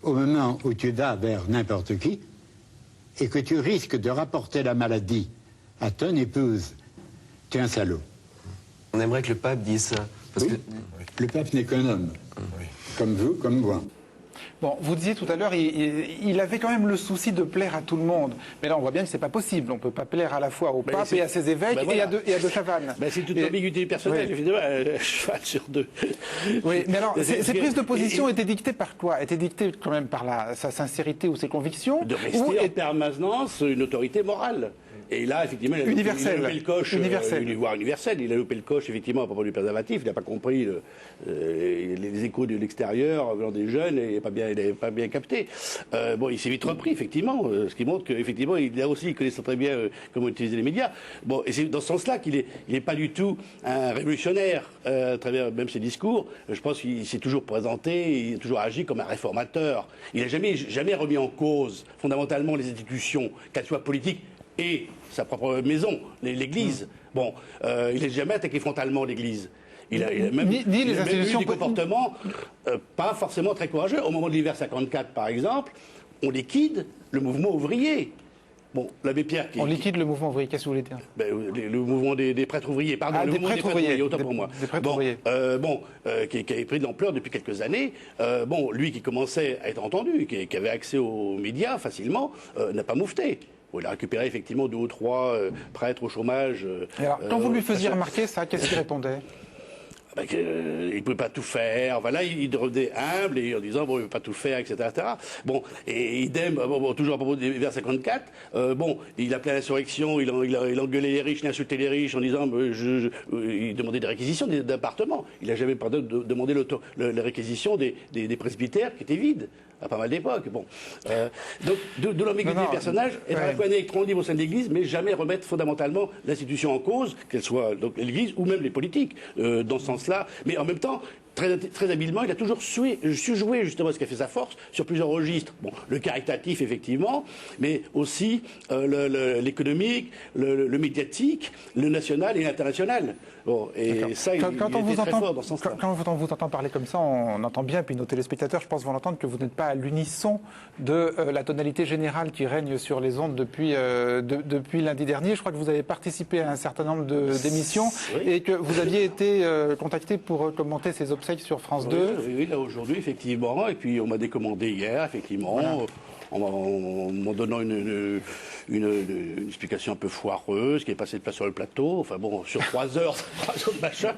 au moment où tu vas vers n'importe qui et que tu risques de rapporter la maladie à ton épouse, tu es un salaud. On aimerait que le pape dise ça. Parce que... Le pape n'est qu'un homme, comme vous, comme moi. Bon, vous disiez tout à l'heure, il avait quand même le souci de plaire à tout le monde. Mais là, on voit bien que c'est pas possible. On peut pas plaire à la fois au pape et à ses évêques et à De Chavannes. C'est toute ambiguïté personnelle, évidemment, cheval sur deux. Oui, mais alors, ces prises de position étaient dictées par quoi? Étaient dictées quand même par sa sincérité ou ses convictions? De rester en permanence une autorité morale. Et là, effectivement, il a loupé le coche, voire universel. Il a loupé le coche, effectivement, à propos du préservatif. Il n'a pas compris les échos de l'extérieur venant des jeunes et il n'avait pas bien capté. Bon, il s'est vite repris, effectivement, ce qui montre qu'effectivement, il connaissait très bien comment utiliser les médias. Bon, et c'est dans ce sens-là qu'il n'est pas du tout un révolutionnaire à travers même ses discours. Je pense qu'il s'est toujours présenté, il a toujours agi comme un réformateur. Il n'a jamais remis en cause fondamentalement les institutions, qu'elles soient politiques et sa propre maison, l'Église. Bon, il n'a jamais attaqué frontalement l'Église. Il a même eu des comportements pas forcément très courageux. Au moment de l'hiver 54, par exemple, on liquide le mouvement ouvrier. Bon, l'abbé Pierre... On liquide le mouvement ouvrier, qu'est-ce que vous voulez dire? Le mouvement des prêtres ouvriers, pardon, le mouvement des prêtres ouvriers, autant pour moi. Des prêtres ouvriers. Qui avait pris de l'ampleur depuis quelques années. Lui qui commençait à être entendu, qui avait accès aux médias facilement, n'a pas moufté. Bon, il a récupéré effectivement 2 ou 3 prêtres au chômage. Et alors, quand vous lui faisiez remarquer ça, qu'est-ce qu'il répondait? Il ne pouvait pas tout faire. Voilà, il devenait humble et en disant bon, il ne peut pas tout faire, etc., etc. Bon, et idem, toujours à propos des vers 54. Il appelait à l'insurrection, il engueulait les riches, il insultait les riches en disant il demandait des réquisitions d'appartements. Il n'a jamais demandé la réquisition des presbytères qui étaient vides à pas mal d'époques. Bon, donc de l'ambiguïté des personnages, être à la fois un électron libre au sein de l'Église, mais jamais remettre fondamentalement l'institution en cause, qu'elle soit donc l'Église ou même les politiques, dans ce sens-là. Mais en même temps, très habilement, il a toujours su jouer justement ce qui a fait sa force sur plusieurs registres. Bon, le caritatif effectivement, mais aussi l'économique, le médiatique, le national et l'international. Bon, et ça, il était très fort dans ce sens-là. Quand on vous entend parler comme ça, on entend bien, puis nos téléspectateurs, je pense, vont l'entendre, que vous n'êtes pas à l'unisson de la tonalité générale qui règne sur les ondes depuis lundi dernier. Je crois que vous avez participé à un certain nombre d'émissions et que vous aviez été contacté pour commenter ces obsèques sur France 2. Oui, là aujourd'hui, effectivement. Et puis on m'a décommandé hier, effectivement. Voilà. En m'en donnant une explication un peu foireuse, qui est passée de place sur le plateau, enfin bon, sur 3 heures de machin.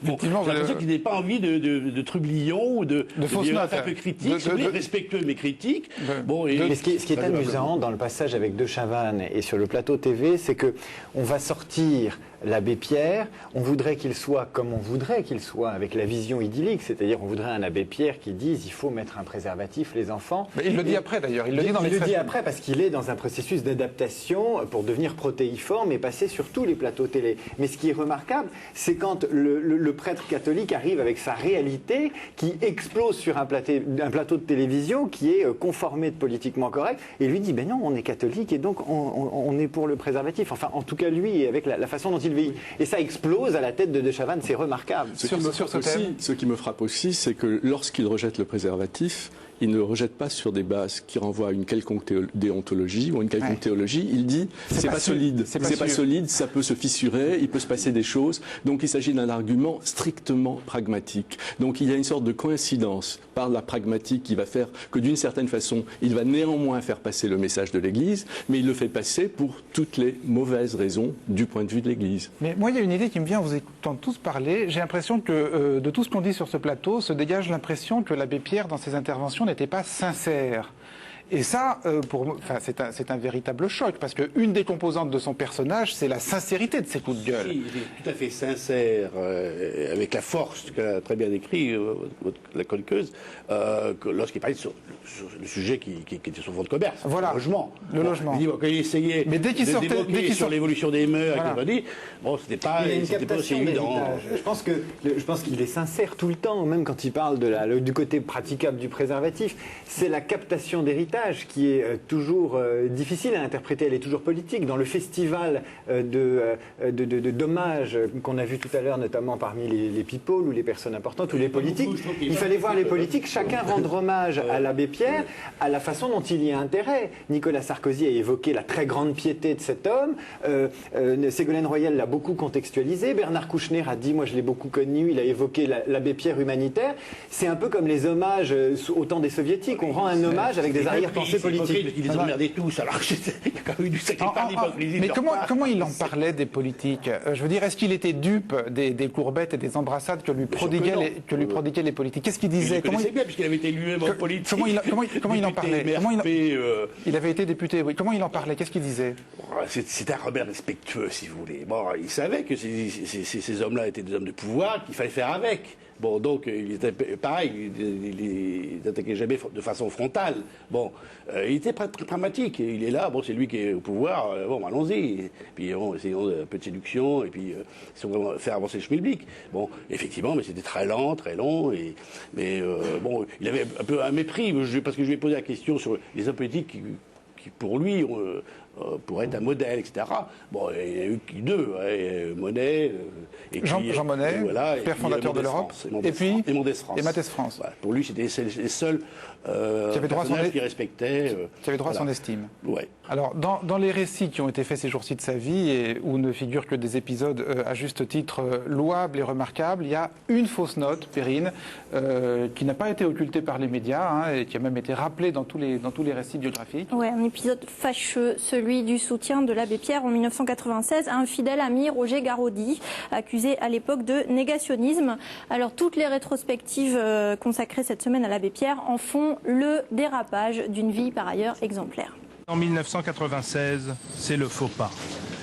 Bon, j'ai l'impression qu'il n'ait pas envie de trublions ou de biographes un peu critiques, respectueux mais critiques. Mais ce qui est amusant dans le passage avec De Chavannes et sur le plateau TV, c'est que on va sortir l'abbé Pierre, on voudrait qu'il soit comme on voudrait qu'il soit, avec la vision idyllique, c'est-à-dire on voudrait un abbé Pierre qui dise il faut mettre un préservatif, les enfants. Mais il le dit après d'ailleurs, il le dit après parce qu'il est dans un processus d'adaptation pour devenir protéiforme et passer sur tous les plateaux télé. Mais ce qui est remarquable, c'est quand le prêtre catholique arrive avec sa réalité qui explose sur un plateau de télévision qui est conformé de politiquement correct et lui dit ben non, on est catholique et donc on est pour le préservatif. Enfin, en tout cas lui, avec la façon dont il vit. Et ça explose à la tête de Chavannes, c'est remarquable. Ce qui me frappe aussi, c'est que lorsqu'il rejette le préservatif, il ne rejette pas sur des bases qui renvoient à une quelconque déontologie ou à une quelconque théologie. Il dit c'est pas solide, c'est pas solide, ça peut se fissurer, il peut se passer des choses. Donc il s'agit d'un argument strictement pragmatique. Donc il y a une sorte de coïncidence par la pragmatique qui va faire que d'une certaine façon, il va néanmoins faire passer le message de l'Église, mais il le fait passer pour toutes les mauvaises raisons du point de vue de l'Église. Mais moi, il y a une idée qui me vient en vous écoutant tous parler. J'ai l'impression que de tout ce qu'on dit sur ce plateau se dégage l'impression que l'abbé Pierre, dans ses interventions, n'était pas sincère. Et ça, c'est un véritable choc, parce qu'une des composantes de son personnage, c'est la sincérité de ses coups de gueule. Il est tout à fait sincère, avec la force qu'a très bien décrit la chroniqueuse, lorsqu'il parlait sur le sujet qui était son fonds de commerce, voilà, le logement. Il essayait d'évoquer sur l'évolution des mœurs, c'était pas aussi évident. Je pense qu'il est sincère tout le temps, même quand il parle du côté praticable du préservatif. C'est la captation d'héritage qui est toujours difficile à interpréter, elle est toujours politique. Dans le festival d'hommages qu'on a vu tout à l'heure, notamment parmi les people ou les personnes importantes ou les politiques, il fallait voir les politiques, chacun rendre hommage à l'abbé Pierre à la façon dont il y a intérêt. Nicolas Sarkozy a évoqué la très grande piété de cet homme, Ségolène Royal l'a beaucoup contextualisé, Bernard Kouchner a dit, moi je l'ai beaucoup connu, il a évoqué l'abbé Pierre humanitaire. C'est un peu comme les hommages au temps des soviétiques, on rend un hommage avec des arrière dire pensée politique. Parce qu'ils les emmerdaient tous, alors il y a quand même eu du sacré part d'hypocrisie. Mais comment il en parlait des politiques? Je veux dire, est-ce qu'il était dupe des courbettes et des embrassades que lui prodiguaient les politiques? Qu'est-ce qu'il disait? Il le connaissait bien, puisqu'il avait été lui-même en politique. Comment il en parlait? Il avait été député, oui. Comment il en parlait? Qu'est-ce qu'il disait? C'était un rebelle respectueux, si vous voulez. Bon, il savait que ces hommes-là étaient des hommes de pouvoir, qu'il fallait faire avec. Bon, donc, il était pareil, il n'attaquait jamais de façon frontale. Bon, il était très pragmatique. Il est là, bon, c'est lui qui est au pouvoir, bon, allons-y. Puis, bon, essayons un peu de séduction, et puis, faire avancer le schmilblick. Bon, effectivement, mais c'était très lent, très long, mais bon, il avait un peu un mépris, parce que je lui ai posé la question sur les hommes politiques qui pour lui, pourrait être un modèle, etc. Bon, il y a eu deux, Monnet, Jean Monnet, voilà, père fondateur de l'Europe, et puis Mendès France. Voilà, pour lui, c'était les seuls personnages qui respectaient. Qui avait droit à son estime. Ouais. Alors, dans les récits qui ont été faits ces jours-ci de sa vie, et où ne figurent que des épisodes à juste titre louables et remarquables, il y a une fausse note, Perrine, qui n'a pas été occultée par les médias, et qui a même été rappelée dans tous les récits biographiques. Oui, un épisode fâcheux, celui du soutien de l'abbé Pierre en 1996 à un fidèle ami, Roger Garaudy, accusé à l'époque de négationnisme. Alors, toutes les rétrospectives consacrées cette semaine à l'abbé Pierre en font le dérapage d'une vie par ailleurs exemplaire. En 1996, c'est le faux pas.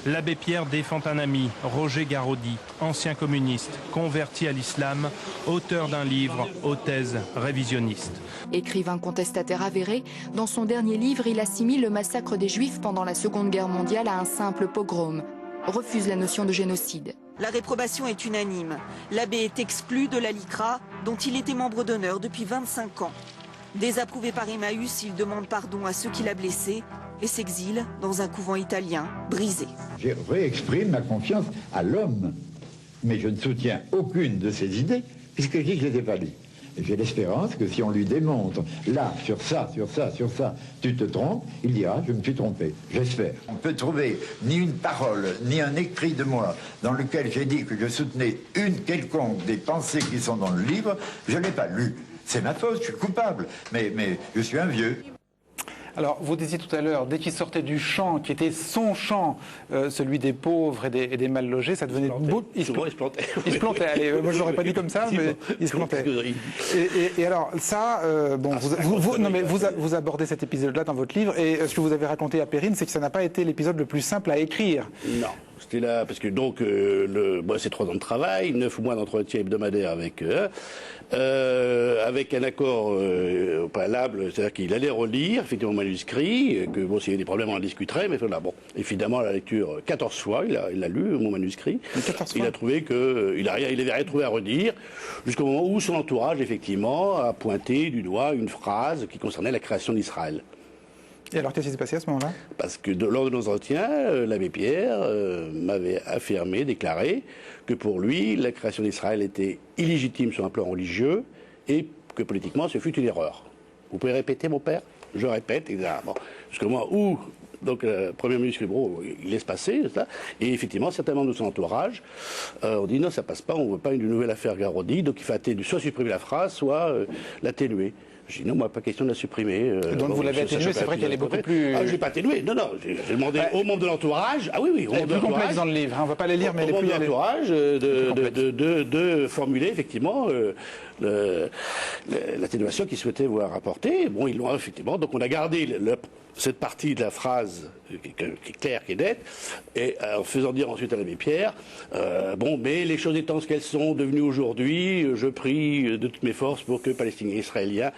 L'abbé Pierre défend un ami, Roger Garaudy, ancien communiste, converti à l'islam, auteur d'un livre aux thèses révisionnistes. Écrivain contestataire avéré, dans son dernier livre, il assimile le massacre des Juifs pendant la Seconde Guerre mondiale à un simple pogrom, refuse la notion de génocide. La réprobation est unanime. L'abbé est exclu de la LICRA, dont il était membre d'honneur depuis 25 ans. Désapprouvé par Emmaüs, il demande pardon à ceux qu'il a blessés et s'exile dans un couvent italien brisé. Je réexprime ma confiance à l'homme, mais je ne soutiens aucune de ses idées, puisque je dis que je ne les ai pas lues. J'ai l'espérance que si on lui démontre, là, sur ça, tu te trompes, il dira, je me suis trompé. J'espère. On ne peut trouver ni une parole, ni un écrit de moi dans lequel j'ai dit que je soutenais une quelconque des pensées qui sont dans le livre, je ne l'ai pas lu. C'est ma faute, je suis coupable, mais je suis un vieux. Alors, vous disiez tout à l'heure, dès qu'il sortait du champ, qui était son champ, celui des pauvres et des mal logés, ça devenait beau. Il se plantait. Il se plantait. Allez, moi, je l'aurais pas dit comme ça, mais il se plantait. Et alors, ça, bon, vous abordez cet épisode-là dans votre livre, et ce que vous avez raconté à Perrine, c'est que ça n'a pas été l'épisode le plus simple à écrire. Non. C'était là, parce que donc, c'est 3 ans de travail, 9 mois d'entretien hebdomadaire avec eux, avec un accord préalable, c'est-à-dire qu'il allait relire, effectivement, le manuscrit, que bon, s'il y avait des problèmes, on en discuterait, mais voilà, bon, évidemment, la lecture 14 fois, il a lu mon manuscrit, il a trouvé qu'il n'avait rien trouvé à redire, jusqu'au moment où son entourage, effectivement, a pointé du doigt une phrase qui concernait la création d'Israël. Et alors, qu'est-ce qui s'est passé à ce moment-là? Parce que lors de nos entretiens, l'abbé Pierre m'avait déclaré que pour lui, la création d'Israël était illégitime sur un plan religieux et que politiquement, ce fut une erreur. Vous pouvez répéter, mon père? Je répète, etc. Bon, jusqu'au moment où, donc, le premier manuscrit, il laisse passer, ça, et effectivement, certains membres de son entourage ont dit non, ça passe pas, on ne veut pas une nouvelle affaire Garaudy, donc il faut soit supprimer la phrase, soit l'atténuer. J'ai dit non, moi, pas question de la supprimer. Donc vous l'avez atténuée, c'est vrai qu'elle est beaucoup plus... Ah, je l'ai pas atténuée, non, j'ai demandé aux membres de l'entourage... Ah oui, aux membres de l'entourage... Elle est plus complexe dans le livre, on ne va pas les lire, mais elle est plus... Aux membres de l'entourage de formuler, effectivement, l'atténuation qu'ils souhaitaient voir apporter. Bon, ils l'ont effectivement... Donc on a gardé cette partie de la phrase qui est claire, qui est nette, et en faisant dire ensuite à l'abbé Pierre, mais les choses étant ce qu'elles sont devenues aujourd'hui, je prie de toutes mes forces pour que Palestiniens et Israéliens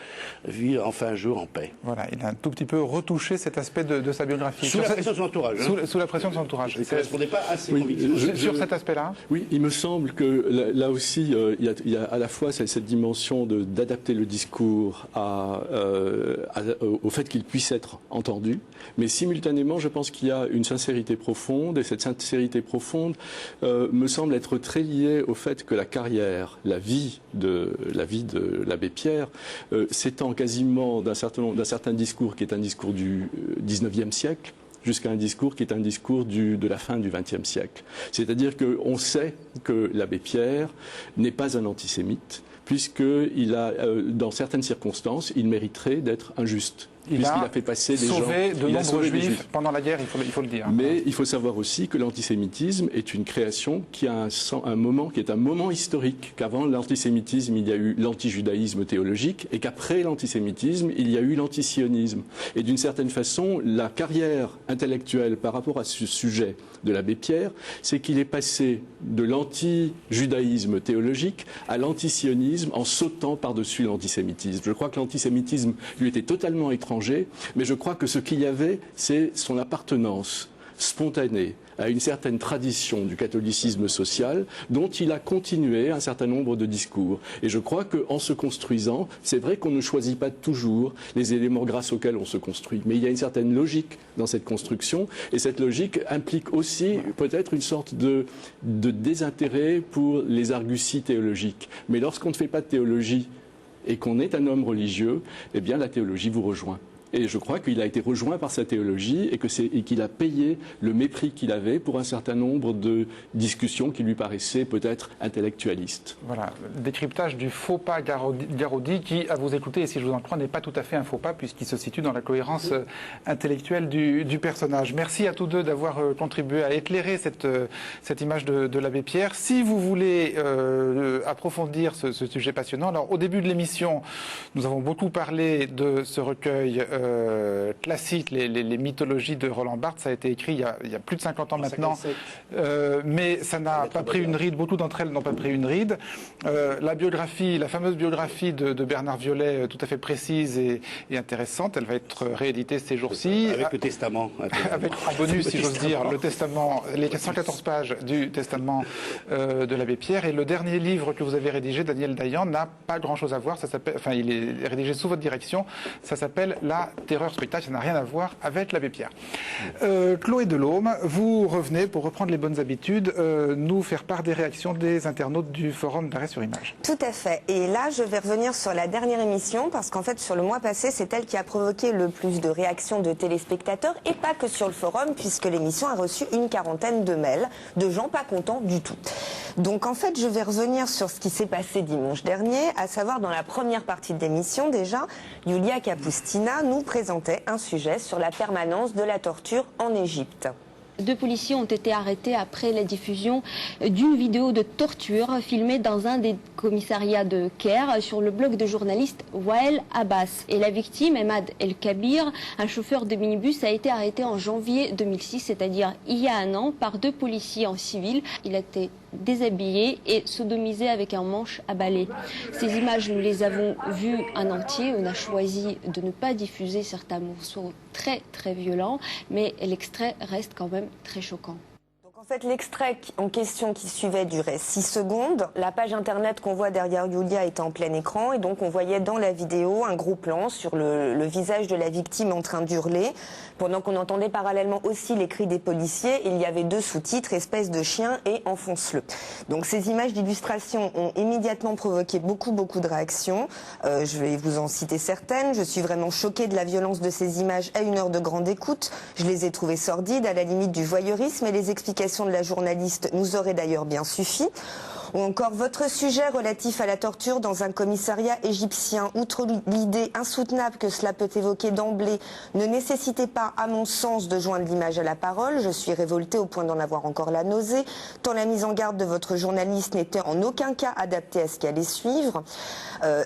vivent enfin un jour en paix. Voilà, il a un tout petit peu retouché cet aspect de sa biographie. Sous la pression de son entourage. Sous la pression de son entourage. Ça ne correspondait pas à ses convictions. Sur cet aspect-là? Oui, il me semble que là aussi, il y a à la fois cette dimension d'adapter le discours au fait qu'il puisse être entendu, mais simultanément, je pense qu'il y a une sincérité profonde, et cette sincérité profonde me semble être très liée au fait que la carrière, la vie de l'abbé Pierre s'étend quasiment d'un certain discours qui est un discours du 19e siècle, jusqu'à un discours qui est un discours de la fin du XXe siècle. C'est-à-dire qu'on sait que l'abbé Pierre n'est pas un antisémite, puisqu'il a, dans certaines circonstances, il mériterait d'être injuste. Il a fait passer des gens. Sauvé de nombreux juifs pendant la guerre, il faut le dire. Mais il faut savoir aussi que l'antisémitisme est une création qui a un moment historique, qu'avant l'antisémitisme, il y a eu l'antijudaïsme théologique, et qu'après l'antisémitisme, il y a eu l'antisionisme. Et d'une certaine façon, la carrière intellectuelle par rapport à ce sujet de l'abbé Pierre, c'est qu'il est passé de l'anti-judaïsme théologique à l'antisionisme en sautant par-dessus l'antisémitisme. Je crois que l'antisémitisme lui était totalement étranger, mais je crois que ce qu'il y avait, c'est son appartenance spontanée à une certaine tradition du catholicisme social dont il a continué un certain nombre de discours. Et je crois qu'en se construisant, c'est vrai qu'on ne choisit pas toujours les éléments grâce auxquels on se construit, mais il y a une certaine logique dans cette construction, et cette logique implique aussi peut-être une sorte de désintérêt pour les arguties théologiques. Mais lorsqu'on ne fait pas de théologie et qu'on est un homme religieux, eh bien la théologie vous rejoint. Et je crois qu'il a été rejoint par sa théologie et qu'il a payé le mépris qu'il avait pour un certain nombre de discussions qui lui paraissaient peut-être intellectualistes. Voilà, le décryptage du faux pas Garaudy qui, à vous écouter, et si je vous en crois, n'est pas tout à fait un faux pas puisqu'il se situe dans la cohérence intellectuelle du personnage. Merci à tous deux d'avoir contribué à éclairer cette image de l'abbé Pierre. Si vous voulez approfondir ce sujet passionnant, alors au début de l'émission, nous avons beaucoup parlé de ce recueil classique, les mythologies de Roland Barthes. Ça a été écrit il y a plus de 50 ans maintenant, mais ça n'a pas pris une ride. Beaucoup d'entre elles n'ont pas pris une ride. La fameuse biographie de Bernard Violet, tout à fait précise et intéressante, elle va être rééditée ces jours-ci. Avec le testament. Avec un bonus, si j'ose dire, le testament, les 114 pages du testament de l'abbé Pierre. Et le dernier livre que vous avez rédigé, Daniel Dayan, n'a pas grand-chose à voir. Il est rédigé sous votre direction. Ça s'appelle La terreur spectacle, ça n'a rien à voir avec l'abbé Pierre. Chloé Delhomme, vous revenez pour reprendre les bonnes habitudes, nous faire part des réactions des internautes du forum d'arrêt sur image. Tout à fait. Et là, je vais revenir sur la dernière émission parce qu'en fait, sur le mois passé, c'est elle qui a provoqué le plus de réactions de téléspectateurs et pas que sur le forum puisque l'émission a reçu une 40aine de mails de gens pas contents du tout. Donc en fait, je vais revenir sur ce qui s'est passé dimanche dernier, à savoir dans la première partie de l'émission déjà, Yulia Kapustina nous présentait un sujet sur la permanence de la torture en Égypte. 2 policiers ont été arrêtés après la diffusion d'une vidéo de torture filmée dans un des commissariats de Caire sur le blog de journaliste Wael Abbas. Et la victime, Emad El Kabir, un chauffeur de minibus, a été arrêté en janvier 2006, c'est-à-dire il y a un an, par 2 policiers en civil. Il a été déshabillé et sodomisé avec un manche à balai. Ces images, nous les avons vues en entier. On a choisi de ne pas diffuser certains morceaux très très violents, mais l'extrait reste quand même très choquant. En fait, l'extrait en question qui suivait durait 6 secondes. La page internet qu'on voit derrière Yulia était en plein écran et donc on voyait dans la vidéo un gros plan sur le visage de la victime en train d'hurler. Pendant qu'on entendait parallèlement aussi les cris des policiers, il y avait 2 sous-titres, espèce de chien et enfonce-le. Donc ces images d'illustration ont immédiatement provoqué beaucoup de réactions. Je vais vous en citer certaines. Je suis vraiment choquée de la violence de ces images à 1 heure de grande écoute. Je les ai trouvées sordides, à la limite du voyeurisme, et les explications de la journaliste nous auraient d'ailleurs bien suffi. Ou encore votre sujet relatif à la torture dans un commissariat égyptien, outre l'idée insoutenable que cela peut évoquer d'emblée, ne nécessitait pas, à mon sens, de joindre l'image à la parole. Je suis révoltée au point d'en avoir encore la nausée, tant la mise en garde de votre journaliste n'était en aucun cas adaptée à ce qui allait suivre.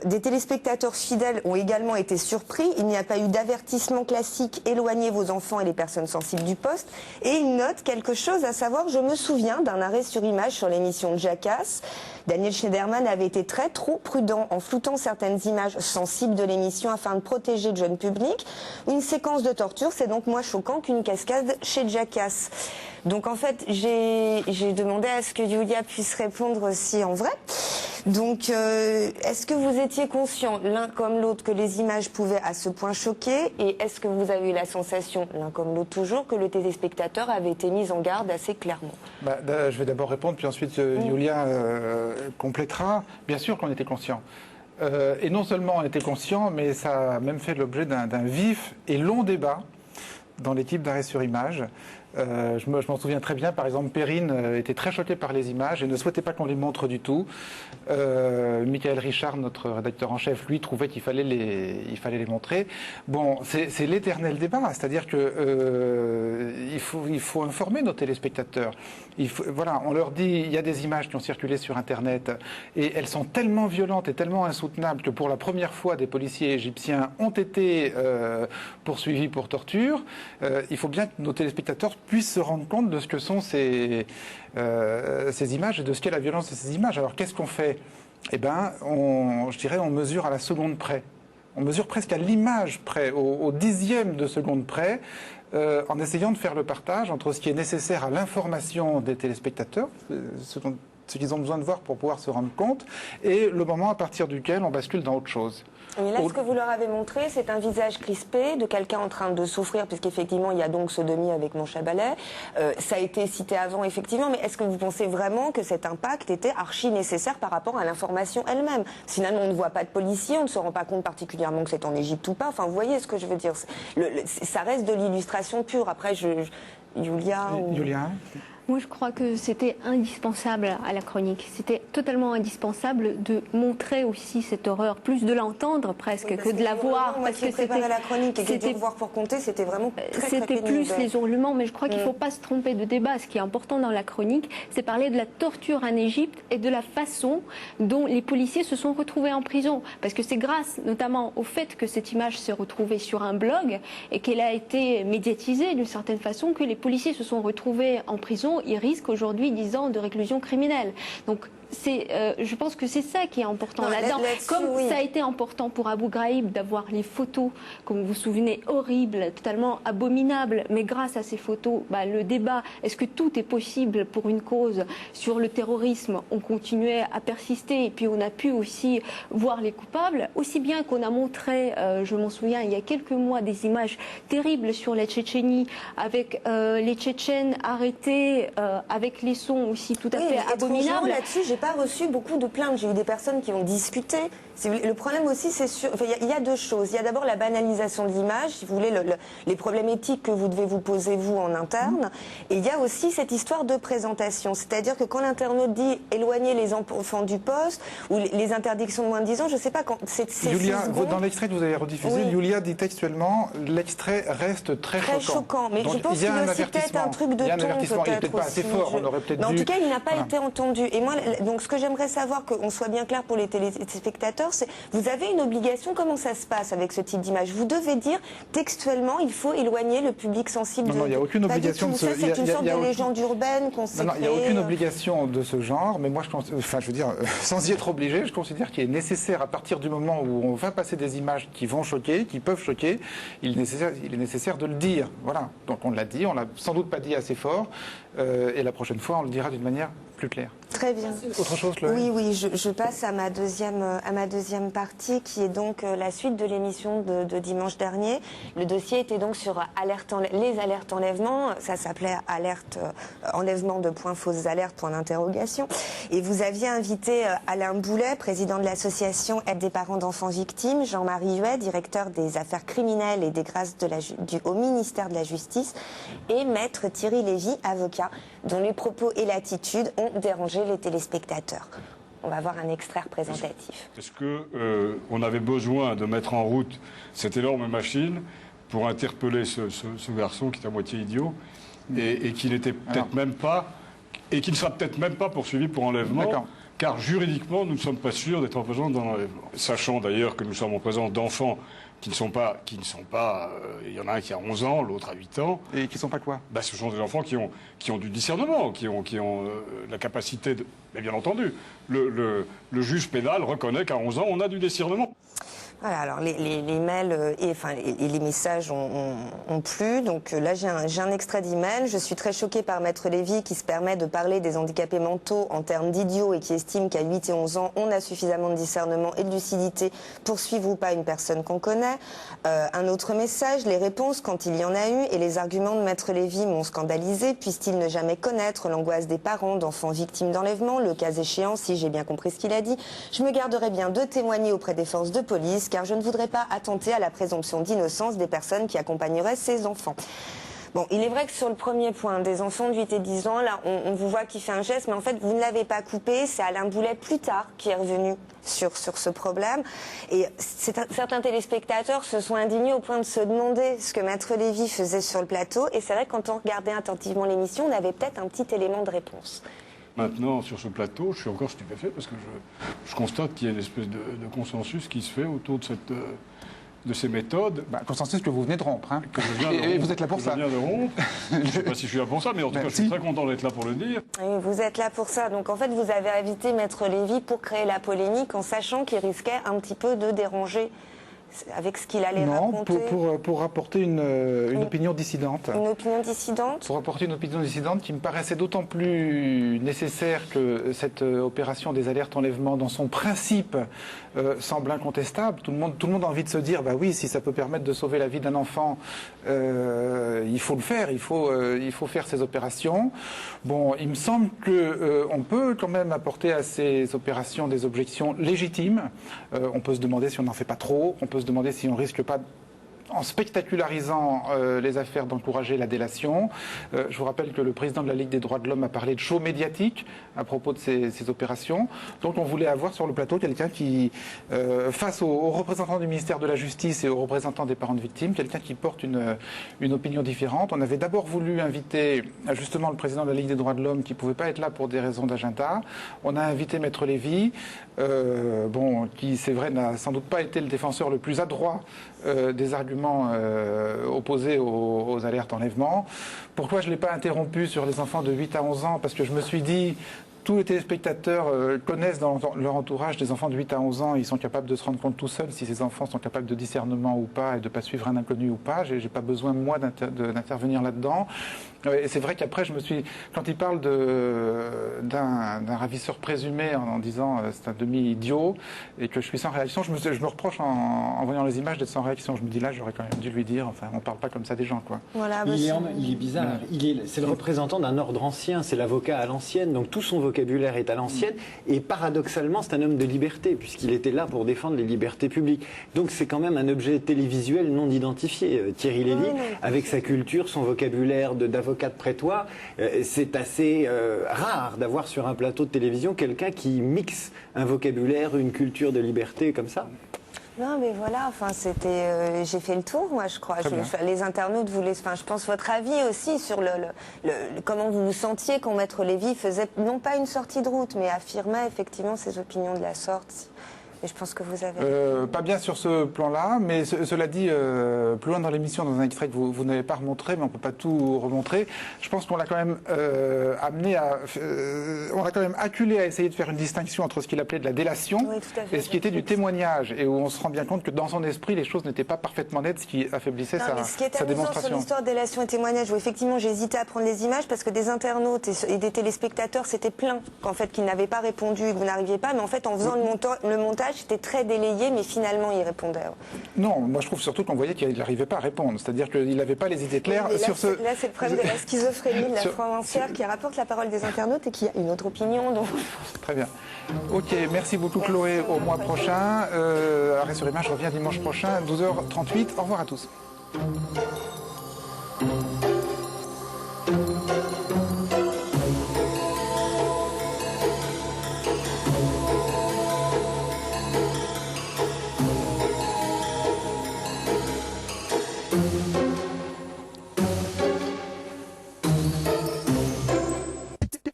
Des téléspectateurs fidèles ont également été surpris. Il n'y a pas eu d'avertissement classique, éloignez vos enfants et les personnes sensibles du poste. Et il note quelque chose, à savoir, je me souviens d'un arrêt sur image sur l'émission de Jackass. Daniel Schneiderman avait été trop prudent en floutant certaines images sensibles de l'émission afin de protéger le jeune public. Une séquence de torture, c'est donc moins choquant qu'une cascade chez Jackass. Donc en fait, j'ai demandé à ce que Yulia puisse répondre aussi en vrai. Donc est-ce que vous étiez conscient, l'un comme l'autre, que les images pouvaient à ce point choquer? Et est-ce que vous avez eu la sensation, l'un comme l'autre toujours, que le téléspectateur avait été mis en garde assez clairement? Je vais d'abord répondre, puis ensuite Yulia complétera. Bien sûr qu'on était conscient. Et non seulement on était conscient, mais ça a même fait l'objet d'un vif et long débat dans l'équipe d'arrêt sur image. Je m'en souviens très bien, par exemple, Perrine était très choquée par les images et ne souhaitait pas qu'on les montre du tout. Michael Richard, notre rédacteur en chef, lui, trouvait qu'il fallait les montrer. Bon, c'est l'éternel débat, c'est-à-dire que il faut informer nos téléspectateurs. Voilà, on leur dit, il y a des images qui ont circulé sur Internet et elles sont tellement violentes et tellement insoutenables que pour la première fois, des policiers égyptiens ont été poursuivis pour torture. Il faut bien que nos téléspectateurs puissent se rendre compte de ce que sont ces images et de ce qu'est la violence de ces images. Alors qu'est-ce qu'on fait? Eh bien, je dirais, on mesure à la seconde près. On mesure presque à l'image près, au dixième de seconde près, en essayant de faire le partage entre ce qui est nécessaire à l'information des téléspectateurs, ce qu'ils ont besoin de voir pour pouvoir se rendre compte, et le moment à partir duquel on bascule dans autre chose. Mais là, ce que vous leur avez montré, c'est un visage crispé de quelqu'un en train de souffrir, puisqu'effectivement, il y a donc sodomie avec mon chabalet. Ça a été cité avant, effectivement, mais est-ce que vous pensez vraiment que cet impact était archi nécessaire par rapport à l'information elle-même? Finalement, on ne voit pas de policiers, on ne se rend pas compte particulièrement que c'est en Égypte ou pas. Enfin, vous voyez ce que je veux dire. Ça reste de l'illustration pure. Après, Julia Moi, je crois que c'était indispensable à la chronique. C'était totalement indispensable de montrer aussi cette horreur, plus de l'entendre presque que de la voir. Parce que c'était la chronique et que voir pour compter, c'était vraiment c'était plus les hurlements, mais je crois qu'il ne faut pas se tromper de débat. Ce qui est important dans la chronique, c'est parler de la torture en Égypte et de la façon dont les policiers se sont retrouvés en prison. Parce que c'est grâce notamment au fait que cette image s'est retrouvée sur un blog et qu'elle a été médiatisée d'une certaine façon que les policiers se sont retrouvés en prison. Il risque aujourd'hui 10 ans de réclusion criminelle. Donc, je pense que c'est ça qui est important là-dedans. Comme ça a été important pour Abu Ghraib d'avoir les photos, comme vous vous souvenez, horribles, totalement abominables, mais grâce à ces photos, le débat, est-ce que tout est possible pour une cause sur le terrorisme, on continuait à persister et puis on a pu aussi voir les coupables, aussi bien qu'on a montré, je m'en souviens, il y a quelques mois, des images terribles sur la Tchétchénie, avec les Tchétchènes arrêtés, avec les sons aussi tout à fait abominables. Là-dessus, j'ai pas reçu beaucoup de plaintes. J'ai eu des personnes qui ont discuté. Le problème aussi, c'est sûr. Il y a deux choses. Il y a d'abord la banalisation de l'image, si vous voulez, les problèmes éthiques que vous devez vous poser, vous, en interne. Et il y a aussi cette histoire de présentation. C'est-à-dire que quand l'internaute dit éloigner les enfants du poste ou les interdictions de moins de 10 ans, je ne sais pas quand. Julia, dans l'extrait que vous avez rediffusé, Julia dit textuellement l'extrait reste très choquant. Mais donc, je pense qu'il y a aussi peut-être un truc de ton, peut-être. Il n'est peut-être pas assez fort. On aurait peut-être dû. En tout cas, il n'a pas été entendu. Et moi, donc, ce que j'aimerais savoir, qu'on soit bien clair pour les téléspectateurs, c'est vous avez une obligation. Comment ça se passe avec ce type d'image? Vous devez dire textuellement, il faut éloigner le public sensible. Non, il n'y a aucune obligation de ce genre. C'est une sorte de légende urbaine qu'on s'est créée. Il n'y a aucune obligation de ce genre, mais moi, je veux dire, sans y être obligé, je considère qu'il est nécessaire, à partir du moment où on va passer des images qui vont choquer, qui peuvent choquer, il est nécessaire de le dire. Voilà. Donc on l'a dit, on l'a sans doute pas dit assez fort, et la prochaine fois, on le dira d'une manière plus claire. Très bien. Autre chose, Chloé? Oui, je passe à ma deuxième partie, qui est donc la suite de l'émission de dimanche dernier. Le dossier était donc sur les alertes enlèvement. Ça s'appelait alerte enlèvement de fausses alertes, point d'interrogation. Et vous aviez invité Alain Boulet, président de l'association Aide des parents d'enfants victimes, Jean-Marie Huet, directeur des affaires criminelles et des grâces au ministère de la Justice, et maître Thierry Lévy, avocat, dont les propos et l'attitude ont dérangé les téléspectateurs. On va voir un extrait représentatif. Est-ce qu'on avait besoin de mettre en route cette énorme machine pour interpeller ce garçon qui est à moitié idiot et qui n'était peut-être même pas, et qui ne sera peut-être même pas poursuivi pour enlèvement, car juridiquement nous ne sommes pas sûrs d'être en présence d'un enlèvement. Sachant d'ailleurs que nous sommes en présence d'enfants qui ne sont pas, il y en a un qui a 11 ans, l'autre a 8 ans. Et qui ne sont pas quoi? Ce sont des enfants qui ont du discernement, qui ont la capacité de... Mais bien entendu, le juge pénal reconnaît qu'à 11 ans, on a du discernement. Voilà, alors les mails et les messages ont plu. Donc là, j'ai un extrait d'email. Je suis très choquée par Maître Lévy qui se permet de parler des handicapés mentaux en termes d'idiots et qui estime qu'à 8 et 11 ans, on a suffisamment de discernement et de lucidité pour suivre ou pas une personne qu'on connaît. Un autre message, les réponses quand il y en a eu et les arguments de Maître Lévy m'ont scandalisé. Puisse-t-il ne jamais connaître l'angoisse des parents d'enfants victimes d'enlèvement, le cas échéant, si j'ai bien compris ce qu'il a dit. Je me garderai bien de témoigner auprès des forces de police car je ne voudrais pas attenter à la présomption d'innocence des personnes qui accompagneraient ces enfants. Bon, il est vrai que sur le premier point, des enfants de 8 et 10 ans, là, on vous voit qui fait un geste, mais en fait, vous ne l'avez pas coupé. C'est Alain Boulet, plus tard, qui est revenu sur ce problème. Et certains téléspectateurs se sont indignés au point de se demander ce que Maître Lévy faisait sur le plateau. Et c'est vrai que quand on regardait attentivement l'émission, on avait peut-être un petit élément de réponse. Maintenant, sur ce plateau, je suis encore stupéfait parce que je constate qu'il y a une espèce de consensus qui se fait autour de ces méthodes. Consensus que vous venez de rompre. Hein. Et vous êtes là pour ça. Je viens de rompre. Je ne sais pas si je suis là pour ça, mais en tout cas, je suis très content d'être là pour le dire. Et vous êtes là pour ça. Donc en fait, vous avez invité Maître Lévy pour créer la polémique en sachant qu'il risquait un petit peu de déranger avec ce qu'il allait raconter. Pour rapporter une opinion dissidente. Une opinion dissidente. Pour rapporter une opinion dissidente qui me paraissait d'autant plus nécessaire que cette opération des alertes enlèvement, dans son principe, semble incontestable. Tout le monde a envie de se dire, bah oui, si ça peut permettre de sauver la vie d'un enfant, il faut le faire, il faut faire ces opérations. Bon, il me semble qu'on peut quand même apporter à ces opérations des objections légitimes. On peut se demander si on n'en fait pas trop, on peut se demander si on risque pas, en spectacularisant les affaires, d'encourager la délation. Je vous rappelle que le président de la Ligue des droits de l'homme a parlé de show médiatique à propos de ces opérations. Donc on voulait avoir sur le plateau quelqu'un qui, face aux représentants du ministère de la Justice et aux représentants des parents de victimes, quelqu'un qui porte une opinion différente. On avait d'abord voulu inviter justement le président de la Ligue des droits de l'homme qui ne pouvait pas être là pour des raisons d'agenda. On a invité Maître Lévy, qui c'est vrai n'a sans doute pas été le défenseur le plus adroit des arguments opposés aux alertes enlèvement. Pourquoi je ne l'ai pas interrompu sur les enfants de 8 à 11 ans? Parce que je me suis dit, tous les téléspectateurs connaissent dans leur entourage des enfants de 8 à 11 ans. Ils sont capables de se rendre compte tout seuls si ces enfants sont capables de discernement ou pas et de ne pas suivre un inconnu ou pas. Je n'ai pas besoin, moi, d'intervenir là-dedans. Et c'est vrai qu'après, quand il parle d'un ravisseur présumé en disant c'est un demi-idiot et que je suis sans réaction, je me reproche en voyant les images d'être sans réaction. Je me dis là, j'aurais quand même dû lui dire, enfin, on ne parle pas comme ça des gens, quoi. Voilà, il est bizarre. C'est le représentant d'un ordre ancien, c'est l'avocat à l'ancienne, donc tout son vocabulaire est à l'ancienne. Et paradoxalement, c'est un homme de liberté, puisqu'il était là pour défendre les libertés publiques. Donc c'est quand même un objet télévisuel non identifié. Thierry Lévy, avec sa culture, son vocabulaire d'avocat de prétoire, c'est assez rare d'avoir sur un plateau de télévision quelqu'un qui mixe un vocabulaire, une culture de liberté comme ça. Non, mais voilà, enfin, j'ai fait le tour, moi, je crois. Les internautes voulaient, enfin, je pense votre avis aussi sur comment vous vous sentiez quand Maître Lévy faisait, non pas une sortie de route, mais affirmait effectivement ses opinions de la sorte. Et je pense que vous avez... pas bien sur ce plan-là, mais cela dit, plus loin dans l'émission, dans un extrait que vous n'avez pas remontré, mais on ne peut pas tout remontrer, je pense qu'on l'a quand même amené à... on l'a quand même acculé à essayer de faire une distinction entre ce qu'il appelait de la délation et ce qui était du témoignage, et où on se rend bien compte que dans son esprit, les choses n'étaient pas parfaitement nettes, ce qui affaiblissait sa démonstration. Ce qui est amusant sur l'histoire de délation et témoignage, où effectivement j'ai hésité à prendre les images, parce que des internautes et des téléspectateurs s'étaient plaints qu'ils n'avaient pas répondu et que vous n'arriviez pas, mais en fait en faisant le montage, c'était très délayé, mais finalement il répondait. Non, moi je trouve surtout qu'on voyait qu'il n'arrivait pas à répondre, c'est-à-dire qu'il n'avait pas les idées claires sur ce... Là c'est le problème de la schizophrénie de la romancière qui rapporte la parole des internautes et qui a une autre opinion. Donc... Très bien. Ok, merci beaucoup Chloé, au mois prochain. Arrêt sur Image revient dimanche prochain, 12h38. Au revoir à tous.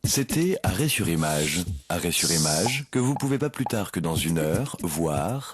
C'était Arrêt sur Image. Arrêt sur Image que vous pouvez pas plus tard que dans 1 heure voir